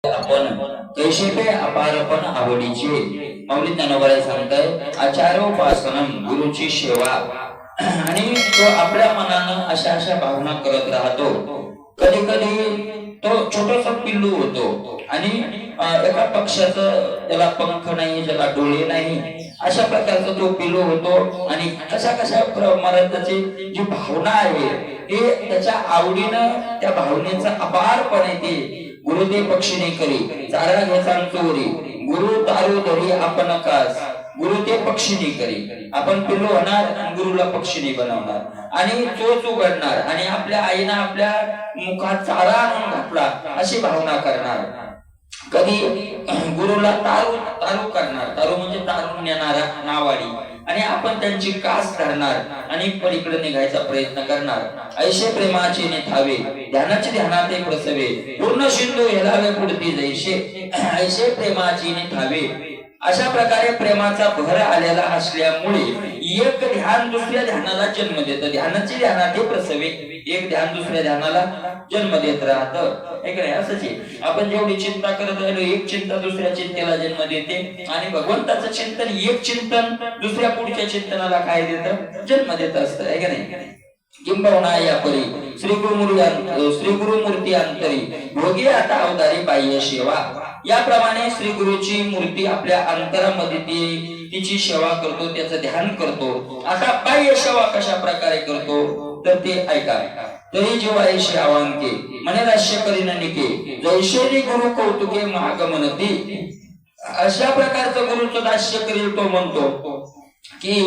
आपण कैसे पे अपारपण आवडीचे माऊली ज्ञानोबाला सांगताय आचारोपासनम गुरुची सेवा। आणि तो आपल्या मनानं अशा अशा भावना करत राहतो। कधी कधी तो छोटासा पिल्लू होतो आणि एका पक्षाचं त्याला पंख नाही, ज्याला डोळे नाही, अशा प्रकारचा तो पिल्लू होतो आणि कशा कशा प्रमाणाची जी भावना आहे ते त्याच्या आवडीनं त्या भावनेचा अपारपण येते। गुरु ते पक्षीने करी चारा घ्यायचा चोरी, गुरु तारू धरी आपण कास, गुरु ते पक्षीने करी। आपण पिल्लू होणार, गुरुला पक्षीने बनवणार आणि चोच उघडणार आणि आपल्या आईनं आपल्या मुखात चारा आणून घातला अशी भावना करणार। कधी गुरुला तारू तारू करणार, तारू म्हणजे तारून नेणारा नावाडी, आणि आपण त्यांची कास धरणार आणि पलीकडे निघायचा प्रयत्न करणार। ऐशे प्रेमाचे निथावे ध्यानाचे ध्यानात प्रसवे, पूर्ण सिंधू हेलावे पुढती जैसे ऐशे प्रेमाची निथावे। अशा प्रकारे प्रेमाचा भर आलेला असल्यामुळे एक ध्यान दुसऱ्या ध्यानाला जन्म देतं। ध्यानाचे ध्यानात प्रसवे, एक ध्यान दुसऱ्या ध्यानाला जन्म देत राहतं। एक नाही असंच आहे, आपण जेवढी चिंता करत राहिलो एक चिंता दुसऱ्या चिंतेला जन्म देते आणि भगवंताचं चिंतन एक चिंतन दुसऱ्या पुढच्या चिंतनाला काय देतं, जन्म देत असतं, आहे का नाही। किंबहुना या परी श्री गुरुमूर्ती अंतरी भोगी आता अवतारी बाह्य सेवा। याप्रमाणे श्री गुरुची मूर्ती आपल्या अंतरामध्ये तिची सेवा करतो, त्याचं ध्यान करतो। आता बाह्य सेवा कशा प्रकारे करतो तर ते ऐका। तरी जेव्हा ऐशी आवांके मने राश्य करीन निके, जैशेरी गुरु कौतुके महागमनती। अशा प्रकारचं गुरुचं दास्य करील तो म्हणतो की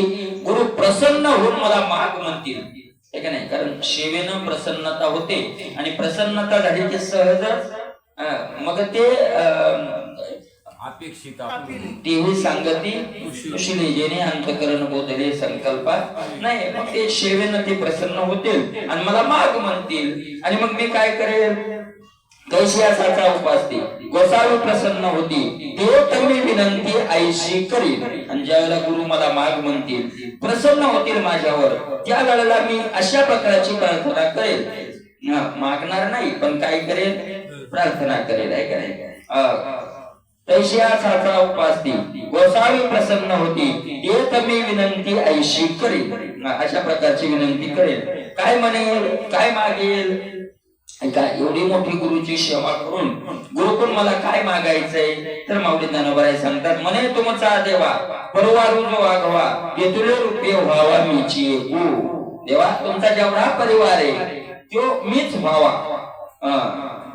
गुरु प्रसन्न होऊन मला माग म्हणतील, ठीक नाही। कारण सेवेनं प्रसन्नता होते आणि प्रसन्नता झाली की सहजच मग ते अपेक्षित देवी सांगती कुशली जेणे अंतकरण बोधले संकल्पा नाही। मग ते सेवेनं ते प्रसन्न होतील आणि मला माग म्हणतील आणि मग मी काय करेल, कैशी असाचा उपासते गोसावी प्रसन्न होती ते तुम्ही विनंती ऐशी करील। आणि ज्यावेळेला गुरु मला माग म्हणतील, प्रसन्न होतील माझ्यावर, त्या वेळेला मी अशा प्रकारची प्रार्थना करेल। मागणार नाही पण काय करेल, प्रार्थना करेल, आहे का नाही। तैशी असाचा उपासते गोसावी प्रसन्न होती ते तुम्ही विनंती ऐशी करेल। अशा प्रकारची विनंती करेल। काय म्हणेल, काय मागेल, काय एवढी मोठी गुरुची सेवा करून गुरुकडून मला काय मागायचंय तर माऊली ज्ञानोबा सांगतात, म्हणे तुमचा देवा परिवार जो वागवा ते तुले रूपे व्हावा मीची एकू। देवा तुमचा जेवढा परिवार आहे तो मीच व्हावा।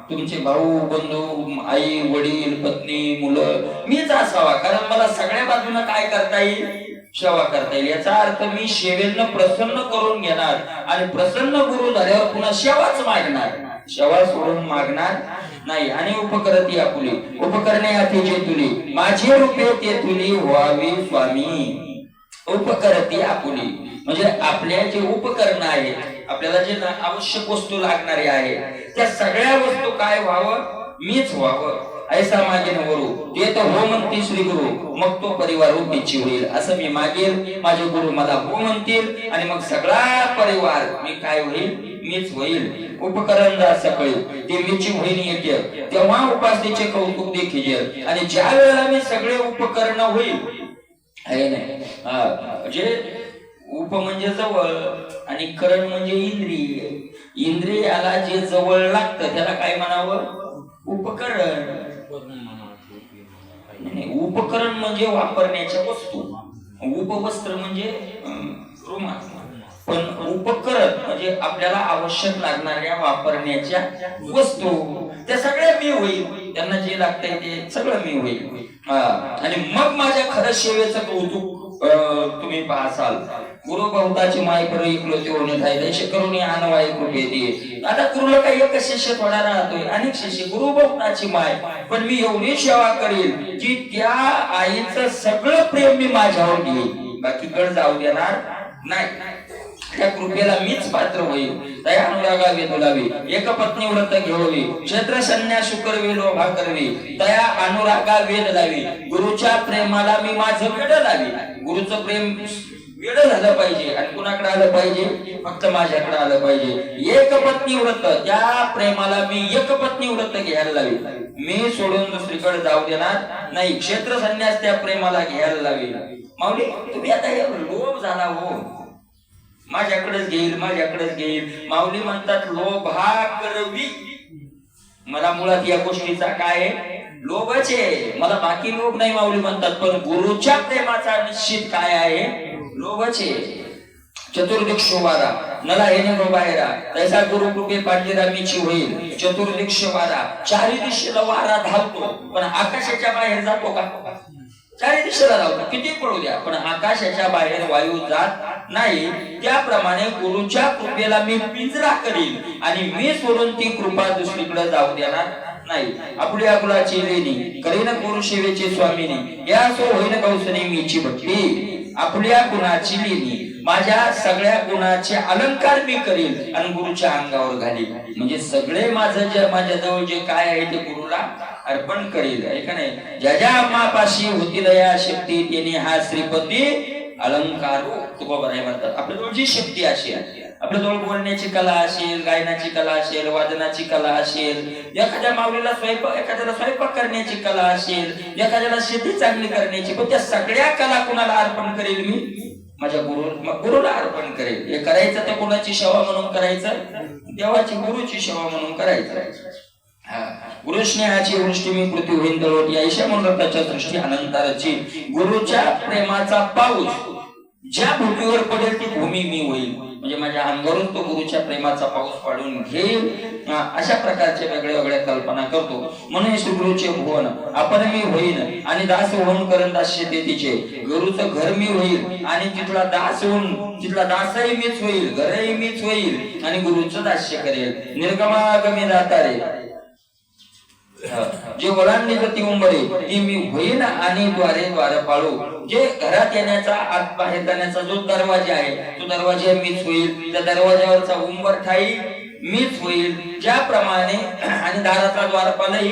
तुमचे भाऊ बंधू आई वडील पत्नी मुलं मीच असावा, कारण मला सगळ्या बाजूने काय करता येईल, सेवा करता येईल। याचा अर्थ मी सेवेनं प्रसन्न करून घेणार आणि प्रसन्न गुरु झाल्यावर पुन्हा सेवाच मागणार, सेवा सोडून मागणार नाही। आणि उपकरती आपुली उपकरणे अति जे तुली माझे रूपे ते तुली व्हावी स्वामी। उपकरती आपुली म्हणजे आपल्या जे उपकरण आहेत, आपल्याला जे आवश्यक वस्तू लागणारी आहे त्या सगळ्या वस्तू काय व्हावं, मीच व्हावं। ऐसा मागेन वरू ते तर हो म्हणते श्री गुरु, मग तो परिवार उभीची होईल। असं मी मागेल, माझे गुरु मला हो म्हणतील आणि मग सगळा परिवार मी काय होईल, मीच होईल। उपकरण जा सकळी ते मीची होईल येते, तेव्हा उपासनेचे कौतुक देखील। आणि ज्या वेळेला मी सगळे उपकरण होईल, आहे नाही म्हणजे उप म्हणजे जवळ आणि करण म्हणजे इंद्रिय, इंद्रियाला जे जवळ लागतं त्याला काय म्हणावं, उपकरण। उपकरण म्हणजे वापरण्याच्या वस्तू, उपवस्त्र म्हणजे रुमाल, पण उपकरण म्हणजे आपल्याला आवश्यक लागणाऱ्या वापरण्याच्या वस्तू, त्या सगळ्या मी होईल, त्यांना जे लागतंय ते सगळं मी होईल। आणि मग माझ्या खरं सेवेचं कौतुक तुम्ही पाहाल। गुरु बहुताची माय पर इकलो ते होणे थाय करून आणवाय कृपे दे। आता गुरुला काही एक शिष्य थोडा राहतोय, अनेक शिष्य, गुरु बहुताची माय, पण मी एवढी सेवा करेल की त्या आईचं सगळं प्रेम मी माझ्यावर घेईल, बाकीकडे जाऊ देणार नाही। त्या कृपेला मीच पात्र होईल। तया अनुरागा वेदुलावी एक पत्नी व्रत घेववी, क्षेत्र संन्यास करवी लोभा करवी, तया अनुरागा वेद लावी, गुरुच्या प्रेमाला मी माझं वेड लावी। गुरुचं प्रेम वेळ झालं पाहिजे आणि कुणाकडे आलं पाहिजे, फक्त माझ्याकडे आलं पाहिजे. एक पत्नी व्रत, त्या प्रेमाला मी एक पत्नी व्रत घ्यायला लावी, मी सोडून दुसरीकडे जाऊ देणार नाही. क्षेत्र संन्यास त्या प्रेमाला घ्यायला लावी. माऊली तुम्ही आता लोभ झाला हो, माझ्याकडेच घेईल माझ्याकडेच घेईल. माऊली म्हणतात लोभा करवी. मला मुळात या गोष्टीचा काय आहे, लोभच आहे. मला बाकी लोभ नाही माऊली म्हणतात, पण गुरुच्या प्रेमाचा निश्चित काय आहे, लोभच आहे. चतुर्दिक्ष वारा नला येणे नो बाहेरा, तैसा गुरु कृपे पाडलेला मीची होईल. चतुर्दिक्ष वारा, चारी दिशेला वारा धावतो, पण आकाशाच्या बाहेर जातो का? चारी दिशेला धावतो, किती पडू द्या, पण आकाशाच्या बाहेर वायू जात नाही. त्याप्रमाणे गुरुच्या कृपेला मी पिंजरा करील आणि मी सोडून ती कृपा दुसरीकडे जाऊ देणार नाही. आपल्या कुलाची लेणी करीन गुरु सेवेची स्वामिनी, या सो होईन कौसनी मीची भक्ती. आपल्या गुणाची लेणी, माझ्या सगळ्या गुणाचे अलंकार मी करील आणि गुरुच्या अंगावर घालील. म्हणजे सगळे माझं जे माझ्या जवळ जे काय आहे ते गुरुला अर्पण करील, आहे का नाही. ज्या ज्या आम्हापाशी होतील या शक्ती त्यांनी हा श्रीपती अलंकार तुकोबाराय म्हणतात. आपल्याजवळ जी शक्ती अशी आहे, आपल्याजवळ बोलण्याची कला असेल, गायनाची कला असेल, वादनाची कला असेल, एखाद्या माऊलीला एखाद्याला स्वयंपाक करण्याची कला असेल, एखाद्याला शेती चांगली करण्याची, पण त्या सगळ्या कला कुणाला अर्पण करेल मी, माझ्या गुरुला अर्पण करेल. हे करायचं तर कोणाची सेवा म्हणून करायचं, देवाची गुरुची सेवा म्हणून करायचं. गुरु स्नेहाची वृष्टी मी पृथ्वी होईन दळवट, या ईशा मनोरथाच्या सृष्टी अनंताराची. गुरुच्या प्रेमाचा पाऊस ज्या भूमीवर पडेल ती भूमी मी होईल. म्हणजे माझ्या अंगावरून तो गुरुच्या प्रेमाचा पाऊस पाडून घेईल. अशा प्रकारच्या वेगळ्या वेगळ्या कल्पना करतो. म्हणून श्री गुरुचे भुवन आपण मी होईन आणि दास होऊन करण दास्यते तिचे. गुरुचं घर मी होईल आणि तिथला दास होऊन, तिथला दासही मीच होईल, घरही मीच होईल आणि गुरुचं दास्य करेल. निर्गमागमी दातारे जे ओलांडली ती उंबरे ती मी होईन आणि द्वारे पाळू. जे घरात येण्याचा आत बाहेर जाण्याचा जो दरवाजा आहे तो दरवाजा मीच होईल, त्या दरवाजावरचा उंबरठाई मीच होईल. ज्याप्रमाणे आणि दाराचा द्वारपालही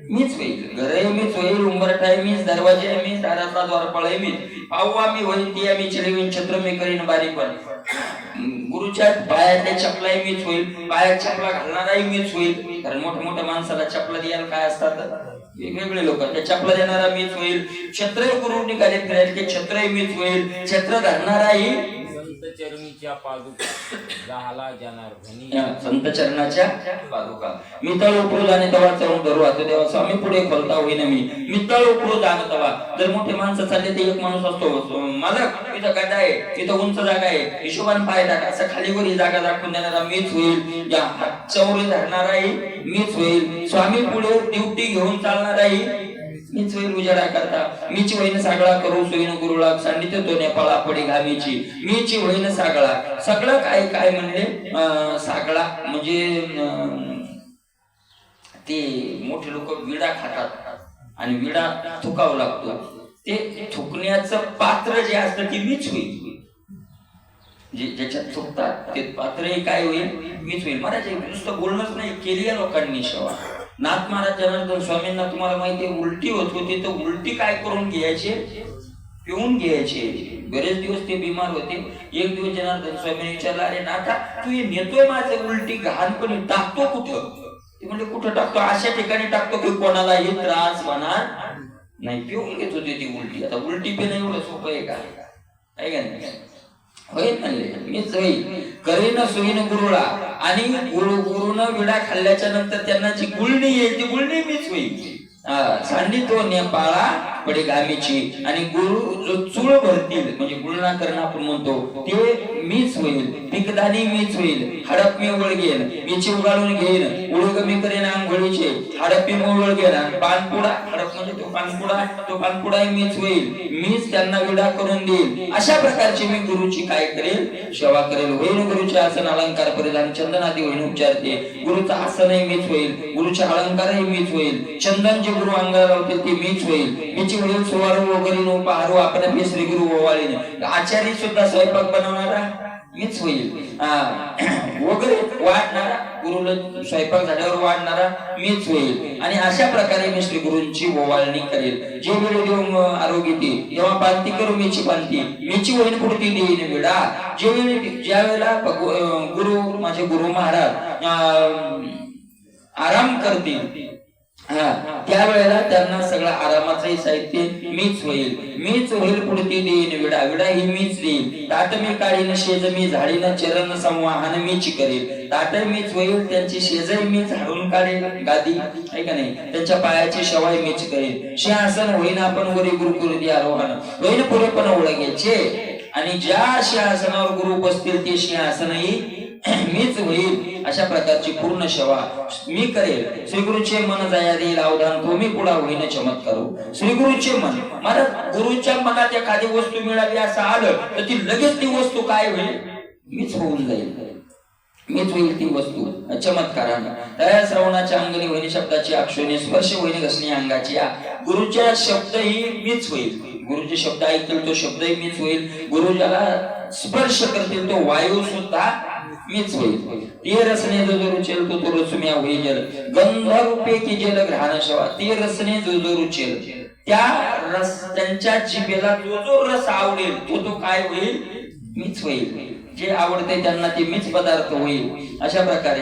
मीच होईल, घरही मीच होईल, उंबरठाई मीच, दरवाजे मीच, दाराचा द्वारपालही मीच. पाऊवा मी होईल ती आम्ही चिडवीन, छत्र मी करीन बारीपण. गुरुच्या पायातल्या चपलाही मीच होईल, पायात चपला घालणाराही मीच होईल. कारण मोठ्या मोठ्या माणसाला चपला द्यायला काय असतात वेगवेगळे लोक, त्या चपला देणारा मीच होईल. छत्र गुरु निघाले फिरायला की छत्रही मीच होईल, छत्र धरणाराही चरणीच्या पादुका जाहला जाणार संत चरणाच्या पादुका. मी तळ उपरू जाणे तवा चढून धरू आता देवा स्वामी पुढे खोलता होईना मी तळ उपरू जाणं तवा. जर मोठे माणसं चालले ते एक माणूस असतो मालक इथं गड्डा आहे, इथं उंच जागा आहे, हिशोबान पाय टाका, असं खालीवर ही जागा दाखवून देणारा मीच होईल. या चौरी धरणाराही मीच होईल. स्वामी पुढे ड्युटी घेऊन चालणाराही मीच होईल. उजाडा करता मीची होईन सागळा करू सोयीन गुरुला सांडित तो नेपाळा पडी घामीची. मीची होईन सागळा, सगळं काय काय म्हणले सागळा म्हणजे ते मोठे लोक विडा खातात आणि विडा थुकावं लागतो, ते थुकण्याचं पात्र जे असतं ते मीच होईल. जे ज्याच्यात थुकतात ते पात्रही काय होईल, मीच होईल. महाराज नुसतं बोलणंच नाही, केली आहे लोकांनी सेवा. नाथ महाराज जनार्दन स्वामींना तुम्हाला माहिती आहे उलटी होत होती, तर उलटी काय करून घ्यायचे, पिऊन घ्यायचे. बरेच दिवस ते बिमार होते. एक दिवस जनार्दन स्वामींनी विचारला, अरे नाथा तू हे नेतोय माझं उलटी घाणपणी, टाकतो कुठं? ते म्हणजे कुठं टाकतो, अशा ठिकाणी टाकतो की कोणालाही त्रास होणार नाही. पिऊन घेत होती ती उलटी. आता उलटी पिणं एवढं सोपं आहे का? आहे का नाही? होईल म्हणले मीच होईल. करीन सोयीन गुरुला आणि गुरुनं विडा खाल्ल्याच्या नंतर त्यांना जी गुळणी येईल ती गुळणी मीच होईल. सांडितो नेपाळा पडे घामीची. आणि गुरु जो चूळ भरतील म्हणजे गुळणा करणं आपण म्हणतो ते मीच होईल. पिकदानी मीच होईल. हडप मी उळगेन, मीची उगाळून घेईन. उळग मी करेन आंघोळीचे, हडप मी उळगेन. पानपुडा, हडप म्हणजे तो पानपुडाही मीच होईल. मीच त्यांना विडा करून देईल. अशा प्रकारची मी गुरुची काय करेल, सेवा करेल. होईल गुरुचे आसन अलंकार परिधान चंदनादी होईन उपचारते. गुरुचा आसनही मीच होईल, गुरुचे अलंकारही मीच होईल. चंदन जे गुरु अंगाला लावतील ते मीच होईल. मीची होईल सुवारू वगैरे उपहारू आपण श्री गुरु ओवाळीने. आचार्य सुद्धा स्वयंपाक बनवणारा मीच होईल वगैरे वाढणारा, गुरुला स्वयंपाक झाल्यावर वाढणारा मीच होईल. आणि अशा प्रकारे मी श्री गुरूंची ओवाळणी करेल. जे वेळ देऊन आरोग्य दे तेव्हा पांती करू मीची पांती, मीची होईन पुढती देईन विडा. ज्या वेळेला गुरु माझे गुरु महाराज आराम करतील त्यावेळेला त्यांना सगळं आरामाचंही साहित्य मीच होईल पुढती देईन विडा. विडा ही मीच देईल. ताट मी काढीन शेज मी झाडीन चरण संवाहन मीच करेल. ताट मीच होईल, त्यांची शेजही मी झाडून काढेल. गादी आहे का नाही, त्यांच्या पायाची शवाई मीच करेल. सिंहासन होईन आपण वरी गुरुकुरुदी आरोहण होईन पुढे पण ओळखायचे. आणि ज्या सिंहासनावर गुरु बसतील ते सिंहासनही मीच होईल. अशा प्रकारची पूर्ण सेवा मी करेल. श्री गुरुचे मन जया देईल अवधान तो मी पुढा होईन चमत्कारू. श्री गुरुचे मन, मला गुरुच्या मनात एखादी वस्तू मिळाली असं आलं तर ती लगेच ती वस्तू काय होईल, मीच होऊन जाईल, मीच होईल ती वस्तू चमत्काराने. त्या श्रवणाच्या अंगणी होईन शब्दाची अक्षोनी स्पर्श होईन घसणी अंगाची. गुरुच्या शब्दही मीच होईल. गुरुचे शब्द ऐकतील तो शब्दही मीच होईल. गुरु ज्याला स्पर्श करतील तो वायू सुद्धा मीच होईल. ते रसने जो जो रुचेल तो तो रसुम्या होईल जल. गंध रूपे की जल घ्राण शवा. ते रसने जो जो रुचेल त्या रस, त्यांच्या जिभेला जो जो रस आवडेल तो तो काय होईल, मीच होईल. जे आवडते त्यांना ते मीच पदार्थ होईल. अशा प्रकारे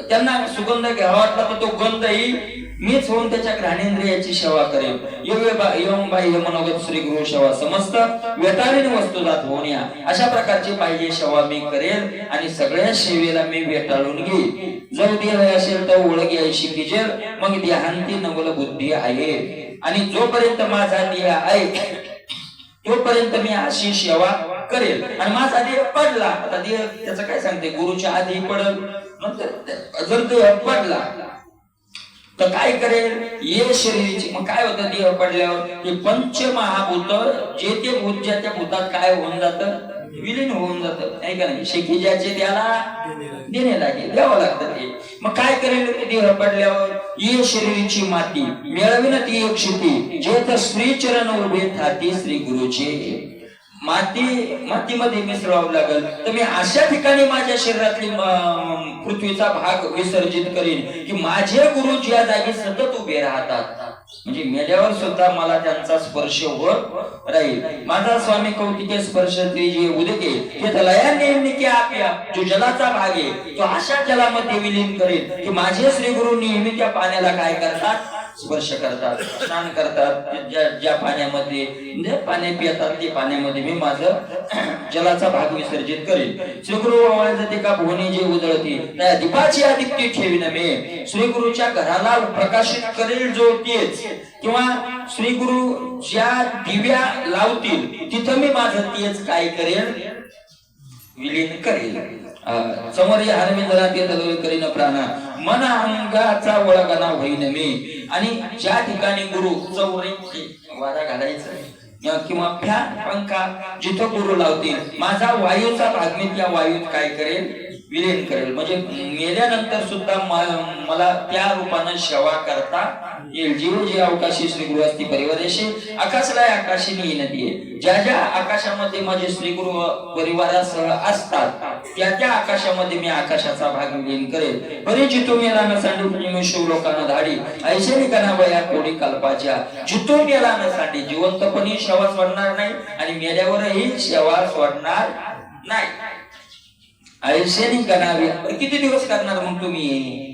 त्यांना सुगंध घ्यावा वाटला तर तो गंधही मीच होऊन त्याच्या घ्राणेंद्रियाची सेवा करेल. एवं बाह्य मनोगत श्री गुरु सेवा समस्त वेटाळीन वस्तू जात होण्या. अशा प्रकारची पाहिजे सेवा मी करेल आणि सगळ्या सेवेला मी वेटाळून घेईल. जर देह असेल तर ओळखी ऐशी किजेल, मग देहांती नवल बुद्धी आहे. आणि जोपर्यंत माझा देह आहे तोपर्यंत मी अशी सेवा करेल. आणि माझा देह पडला, आता देह त्याचं काय सांगते, गुरुच्या आधी पडल, नंतर जर देह पडला तर काय करेल, ये शरीराची. मग काय होतं देह पडल्यावर, ते पंचमहाभूत जे ते भूत ज्या त्या भूतात काय होऊन जातं, विलीन होऊन जातं, नाही का नाही. शेकी ज्याचे त्याला देणे लागेल, द्यावं लागतं ते. मग काय करेल देह पडल्यावर, ये शरीराची माती मिळविन ती एक क्षिती. जे तर श्री चरण उभे थाती श्री गुरुचे. मातीमध्ये मिसळावं लागल तर मी अशा ठिकाणी माझ्या शरीरातली पृथ्वीचा भाग विसर्जित करीन की माझे गुरु ज्या जागी सतत उभे राहतात. म्हणजे मेल्यावर सुद्धा मला त्यांचा स्पर्श होत राहील. माझा स्वामी कौतिके स्पर्श ते जे उदके ते लया नेमके आप्या, जो जलाचा भाग आहे तो अशा जलामध्ये विलीन करेल की माझे श्री गुरु नेहमी त्या पाण्याला काय करतात, स्पर्श करतात, स्नान करतात. ज्या पाण्यामध्ये म्हणजे पाणी पितात ते पाण्यामध्ये मी माझं जलाचा भाग विसर्जित करेल. श्री गुरु ओवाळते का भुवनी जे उजळती त्या दीपाची आदित्य ठेवीन मी. श्री गुरुच्या घराला प्रकाशित करेल जो तेच, किंवा श्री गुरु ज्या दिव्या लावतील तिथं मी माझं तेच काय करेल, विलीन करेल. समोर हरविंदरा ते तलवे करीन प्राणा मन अंगाचा वळगणा होईन मी. आणि ज्या ठिकाणी गुरु चौरे वारा घालायचं किंवा फॅन पंखा जिथं गुरु लावतील माझा वायूचा भाग मी त्या वायूत काय करेल, विलीन करेल. म्हणजे मेल्यानंतर सुद्धा मला त्या रूपानं सेवा करता येईल. जीव जे अवकाशी श्री गुरु असती परिवाराशी आकाशला आकाशी नदी. ज्या ज्या आकाशामध्ये माझे श्री गुरु परिवारासह असतात त्या त्या आकाशामध्ये मी आकाशाचा भाग विलीन करेल. परिचितो मेला न सांडी मी शिवलोकांना धाडी ऐशे निकाना वया कोडी कल्पाच्या. जितो मेला न सांडी, जिवंतपणी सेवा सोडणार नाही आणि मेल्यावरही सेवा सोडणार नाही. ऐशेनी गणावी. किती दिवस करणार मग तुम्ही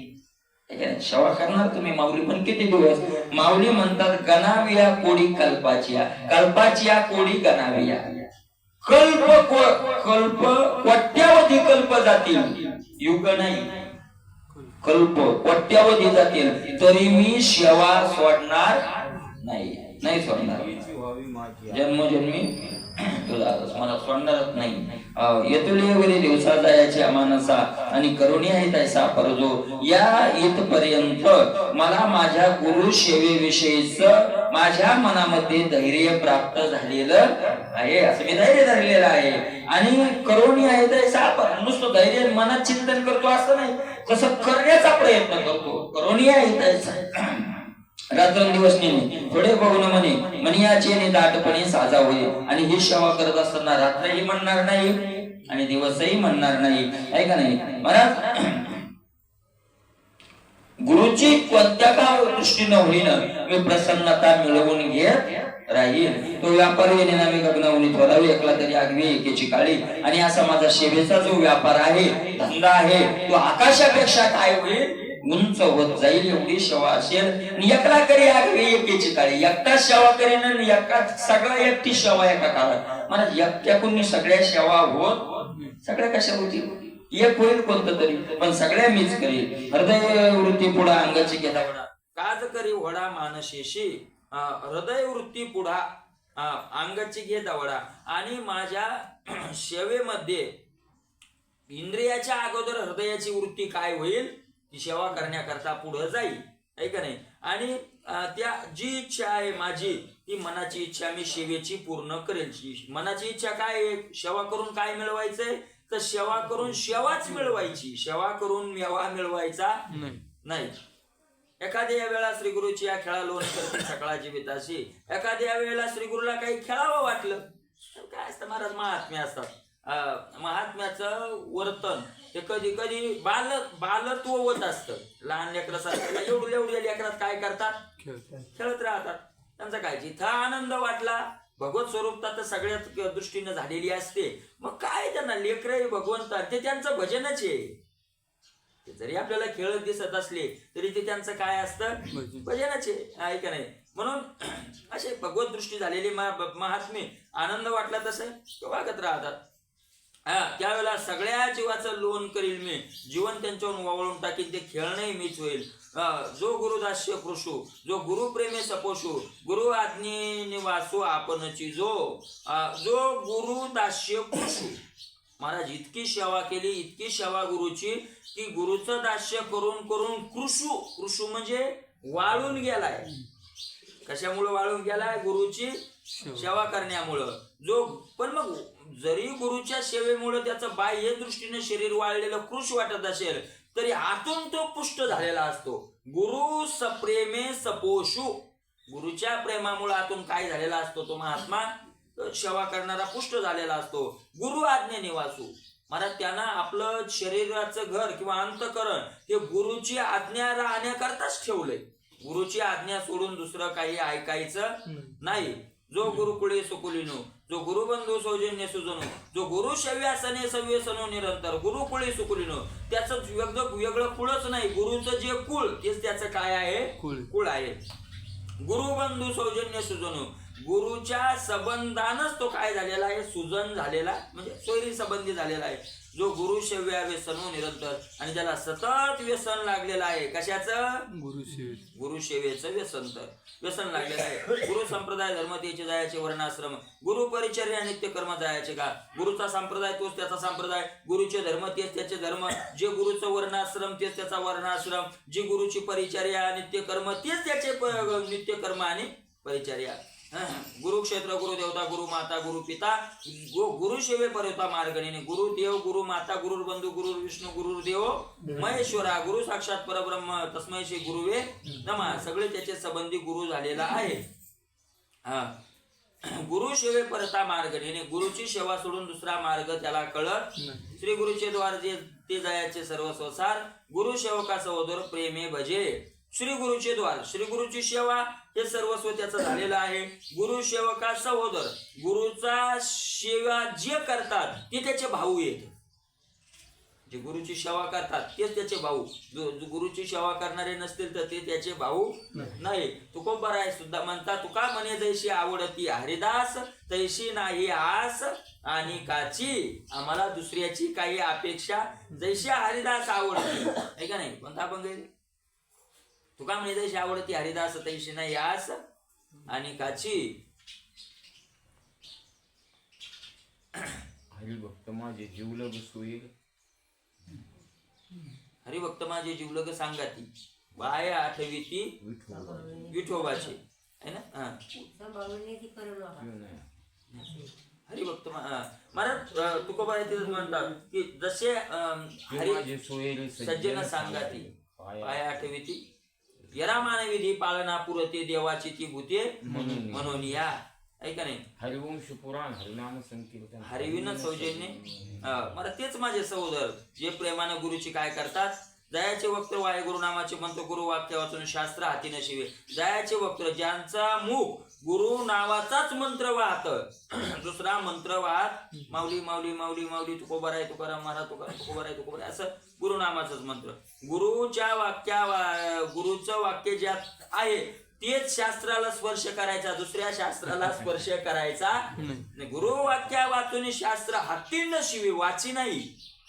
सेवा करणार तुम्ही माऊली, पण किती दिवस. माऊली म्हणतात गणाविया कोडी कल्पाचिया, कल्पाचिया कोडी गणाविया. कल्प कोट्यावधी कल्प जातील, युग नाही, कल्प कोट्यावधी जातील तरी मी सेवा सोडणार नाही, नाही सोडणार. जन्मोजन्मी तुला मला सोडणारच नाही. येतुले दिवसा जायच्या मानसा आणि करुणी आहे तैसा परजो. या इथपर्यंत मला माझ्या गुरु सेवेविषयीच माझ्या मनामध्ये धैर्य प्राप्त झालेलं आहे, असं मी धैर्य धरलेलं आहे. आणि करुणी आहे तैसा, नुसतं धैर्य मनात चिंतन करतो असं नाही, तसं करण्याचा प्रयत्न करतो. करुणी आहे तैसा रात्रंदिवस नेहमी थोडे बघून मनियाचे दाटपणे साजा होईल. आणि ही सेवा करत असताना रात्रही म्हणणार नाही आणि दिवसही म्हणणार नाही, आहे का नाही महाराज. गुरुची कोणत्या का दृष्टीनं होईन मी प्रसन्नता मिळवून घेत राहील. तो व्यापार येणे मी गगनावनी थोरावी एकला तरी आगवी एकेची काळी. आणि असा माझा सेवेचा जो व्यापार आहे, धंदा आहे, तो आकाशापेक्षा काय होईल, उंच होत जाईल एवढी सेवा असेल. एकला करी आगवी एकेची काळी. एकटा सेवा करीन आणि एका सगळा एकटी सेवा एका काळात. मला एकट्याकडून सगळ्या सेवा होत सगळ्या कशा होतील, एक होईल कोणतं तरी, पण सगळ्या मीच करील. हृदय वृत्ती पुढा अंगाची घेता वडा काज करी वडा मानशेशी. हृदय वृत्ती पुढा अंगाची घे दवडा. आणि माझ्या सेवेमध्ये इंद्रियाच्या अगोदर हृदयाची वृत्ती काय होईल, ती सेवा करण्याकरता पुढे जाईल, आहे का नाही. आणि त्या जी इच्छा आहे माझी, ती मनाची इच्छा मी सेवेची पूर्ण करेल. मनाची इच्छा काय आहे, सेवा करून काय मिळवायचंय, तर सेवा करून सेवाच मिळवायची. सेवा करून मेवा मिळवायचा नाही. एखाद्या वेळेला श्री गुरुची या खेळा लोण करते सकाळची बिताशी. एखाद्या वेळेला श्री गुरुला काही खेळावं वाटलं, काय असतं महाराज, महात्म्य असतात. महात्म्याचं वर्तन हे कधी कधी बालत्व होत असतं. लहान लेकरासारखं एवढ्या लेकरात काय करतात, खेळत राहतात. त्यांचा काय जिथं आनंद वाटला, भगवत स्वरूपता तर सगळ्याच दृष्टीनं झालेली असते. मग काय त्यांना लेकर भगवंत ते त्यांचं भजनच आहे. जरी आपल्याला खेळत दिसत असले तरी ते त्यांचं काय असतं, भजनच आहे का नाही. म्हणून असे भगवत दृष्टी झालेली महात्मे आनंद वाटला तसं वागत राहतात. त्यावेळेला सगळ्या जीवाचं लोन करील मी, जीवन त्यांच्यावर वावळून टाकील, ते खेळणंही मीच होईल. जो गुरुदास्य कृषू, जो गुरुप्रेमे सपोषू, गुरु आज्ञे निवासू आपणची. जो गुरुदास्य कृषू, महाराज इतकी सेवा केली, इतकी सेवा गुरुची, की गुरुचं दास्य करून करून कृषू म्हणजे वाळून गेलाय. कशामुळे वाळून गेलाय, गुरुची सेवा करण्यामुळं. पण मग जरी गुरुच्या सेवेमुळे त्याचं बाह्य दृष्टीने शरीर वाळलेलं कृष वाटत असेल, तरी आतून तो पुष्ट झालेला असतो. गुरु सप्रेमे सपोषू, गुरुच्या प्रेमामुळे आतून काय झालेला असतो, तो महात्मा सेवा करणारा पुष्ट झालेला असतो. गुरु आज्ञे निवासू, महाराज त्यांना आपलं शरीराचं घर किंवा अंतकरण हे गुरुची आज्ञा राहण्याकरताच ठेवलंय. गुरुची आज्ञा सोडून दुसरं काही ऐकायचं नाही. जो गुरुकुळे सुकुलिनो, जो गुरुबंधू सौजन्य सुजनो, जो गुरु शव्यासने सव्यसनो निरंतर. गुरुकुळे सुकुलिनो, त्याचं वेगळं कुळच नाही. गुरुचं जे कुळ तेच त्याचं काय आहे, कुळ आहे. गुरुबंधू सौजन्य सुजनो, गुरुच्या संबंधानच तो काय झालेला आहे, सुजन झालेला, म्हणजे सोयरी संबंधी झालेला आहे. जो गुरु शव्या व्यसनो निरंतर, आणि त्याला सतत व्यसन लागलेलं आहे. कशाचं, गुरुसेवेचं व्यसन लागलेलं आहे. गुरु संप्रदाय धर्म त्याचे जायचे वर्णाश्रम, गुरु परिचर्या नित्य कर्म जायचे का. गुरुचा संप्रदाय तोच त्याचा संप्रदाय, गुरुचे धर्म तेच त्याचे धर्म, जे गुरुचं वर्णाश्रम तेच त्याचा वर्णाश्रम, जी गुरुची परिचर्या नित्य कर्म तेच त्याचे नित्य कर्म आणि परिचर्या. गुरुक्षेत्र, गुरुदेवता, गुरुमाता, गुरुपिता, गुरुसेवे परवता मार्गणीने. गुरुदेव, गुरुमाता, गुरुर्बंधू, गुरुर्विष्णू, गुरुदेव महेश्वरा, गुरु साक्षात परब्रह्म तस्मै श्री गुरुवे नमः. सगळे त्याचे संबंधी गुरु झालेला आहे. गुरुसेवे परता मार्गणीने, गुरुची सेवा सोडून दुसरा मार्ग त्याला कळत. श्री गुरुचे द्वार जे ते जायचे सर्व संसार, गुरु सेवका सहोदर प्रेमे भजे. श्री गुरुचे द्वार, श्री गुरुची सेवा हे सर्वस्व त्याचं झालेलं आहे. गुरु सेवका सहोदर, गुरुचा सेवा जे करतात ते त्याचे भाऊ आहेत. जे गुरुची सेवा करतात तेच त्याचे भाऊ. जो गुरुची सेवा करणारे नसतील तर ते त्याचे भाऊ नाही. तुकोबराय सुद्धा म्हणता, तुका म्हणे जैशी आवडती हरिदास, तैशी नाही आस आणि काची. आम्हाला दुसऱ्याची काही अपेक्षा, जैशी हरिदास आवडती, आहे का नाही. कोणता अभंग, तुका म्हणे जैशी आवडती हरिदास, तैशी नाही आस आणि काची. हरिभक्त माझे जीवलग सोयील, हरिभक्त माझे जीवलग सांगाती, बाया आठवीती विठोबाची, है ना. हरिभक्त महाराज तुकोबा तिथं म्हणतात की जसे हरी सज्जन सांगाती, बाया आठवीती यरा मानविधी पालना पुरते, देवाची ती भूते म्हणून या, ऐका नाही. हरिवंश पुराण, हरिनाम संकीर्तन, हरिविन सौजन्य. मला तेच माझे सहोदर जे प्रेमानं गुरुची काय करतात, जयाचे वक्त्र वाहे गुरुनामाचे मंत्र गुरु वाक्य वाचून शास्त्र हाती नशिवे. जयाचे वक्त्र ज्यांचा मुख गुरु नावाचाच मंत्र वाहत, दुसरा मंत्र वाहत माऊली माऊली माऊली माऊली तुकोबा आहे तुकाराम महाराज तुकाराम तुकोबा आहे तुकोबा असं गुरुनामाचंच मंत्र. गुरुच्या गुरुचं वाक्य ज्यात आहे तेच शास्त्राला स्पर्श करायचा, दुसऱ्या शास्त्राला स्पर्श करायचा नाही. गुरु वाक्या वाचून शास्त्र हाती नशिवे, वाची नाही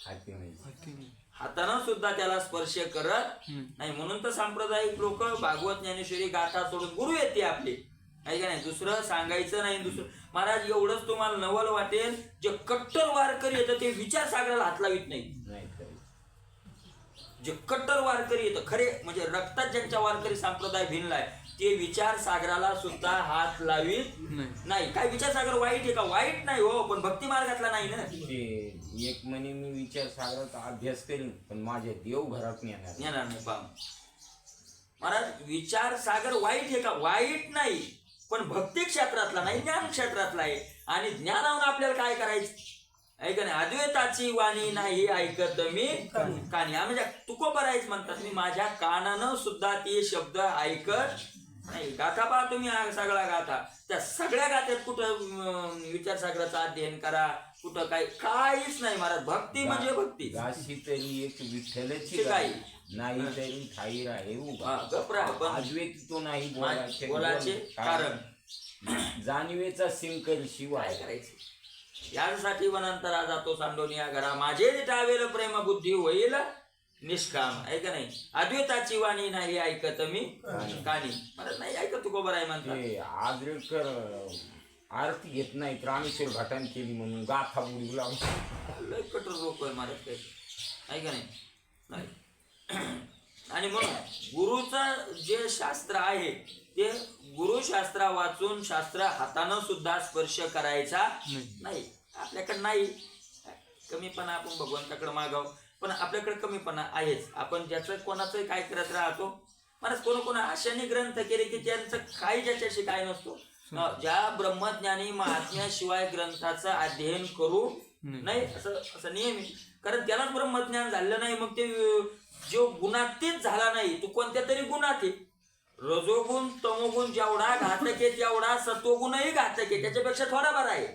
हाती नाही. हातानं सुद्धा त्याला स्पर्श करत नाही. म्हणून तर सांप्रदायिक लोक भागवत ज्ञानेश्वरी गाथा सोडून गुरु येते आपली, आहे का नाही. दुसरं सांगायचं नाही. दुसरं महाराज एवढंच तुम्हाला नवल वाटेल, जे कट्टर वारकरी येतं ते विचार सागराला हात लावित नाही. जे कट्टर वारकरी येतं खरे म्हणजे रक्तात ज्यांच्या वारकरी संप्रदाय भिनलाय ते विचार सागराला सुद्धा हात लावित नाही. काय विचार सागर वाईट आहे का? वाईट नाही हो, पण भक्ती मार्गातला नाही ना. एक म्हणे मी विचार सागराचा अभ्यास करीन पण माझ्या देव घरात येणार नाही. पहा महाराज, विचार सागर वाईट आहे का? वाईट नाही, पण भक्ती क्षेत्रातला नाही, ज्ञान क्षेत्रातला आहे. आणि ज्ञानावरून आपल्याला काय करायचं आहे का नाही. अद्वैताची वाणी नाही ऐकत मी कानी, म्हणजे तुकोबा आहेच म्हणतात, मी माझ्या कानानं सुद्धा ते शब्द ऐकत नाही. गाथा पहा तुम्ही, सगळा गाथा, त्या सगळ्या गाथ्यात कुठं विचार सागराचं अध्ययन करा, कुठं काही काहीच नाही महाराज. भक्ती म्हणजे भक्ती. अशी तरी एक विठ्ठलची काही नाही तरी ठाई राहे गपरा. पण अद्वैत तो नाही बोलाचे कारण जाणीवेचा सिंकर शिवाय काय करायचे. यासाठी वनांतरा जातो सांडोनिया घरा, माझे टावेल प्रेम बुद्धी होईल निष्काम, आहे का नाही. अद्वैताची वाणी नाही ऐकत मी कानी, मला नाही ऐकत तुकोबा आहे म्हणतात. आजरेकर आरती घेत नाही, रामेश्वर घाटन केली म्हणून गाथा बुडी लय कठोर लोक आहे महाराज काही, आहे का नाही. आणि म्हणून गुरुचं जे शास्त्र आहे ते गुरुशास्त्र वाचून शास्त्र हातानं सुद्धा स्पर्श करायचा नाही. आपल्याकडे नाही कमीपणा, आपण भगवंताकडे मागाव, पण आपल्याकडे कमीपणा आहेच. आपण ज्याचं कोणाचं काय करत राहतो मला कोण अशाने ग्रंथ केले की त्यांचं काही ज्याच्याशी काय नसतो. ज्या ब्रह्मज्ञानी महात्म्याशिवाय ग्रंथाचं अध्ययन करू नाही असं नेहमी, कारण त्यालाच ब्रह्मज्ञान झालं नाही. मग ते जो गुणातीत झाला नाही, तो कोणत्या तरी गुणात आहे. रजोगुण तमोगुण जेवढा घातक आहे तेवढा सत्वगुणही घातक आहे, त्याच्यापेक्षा थोडा बरा आहे.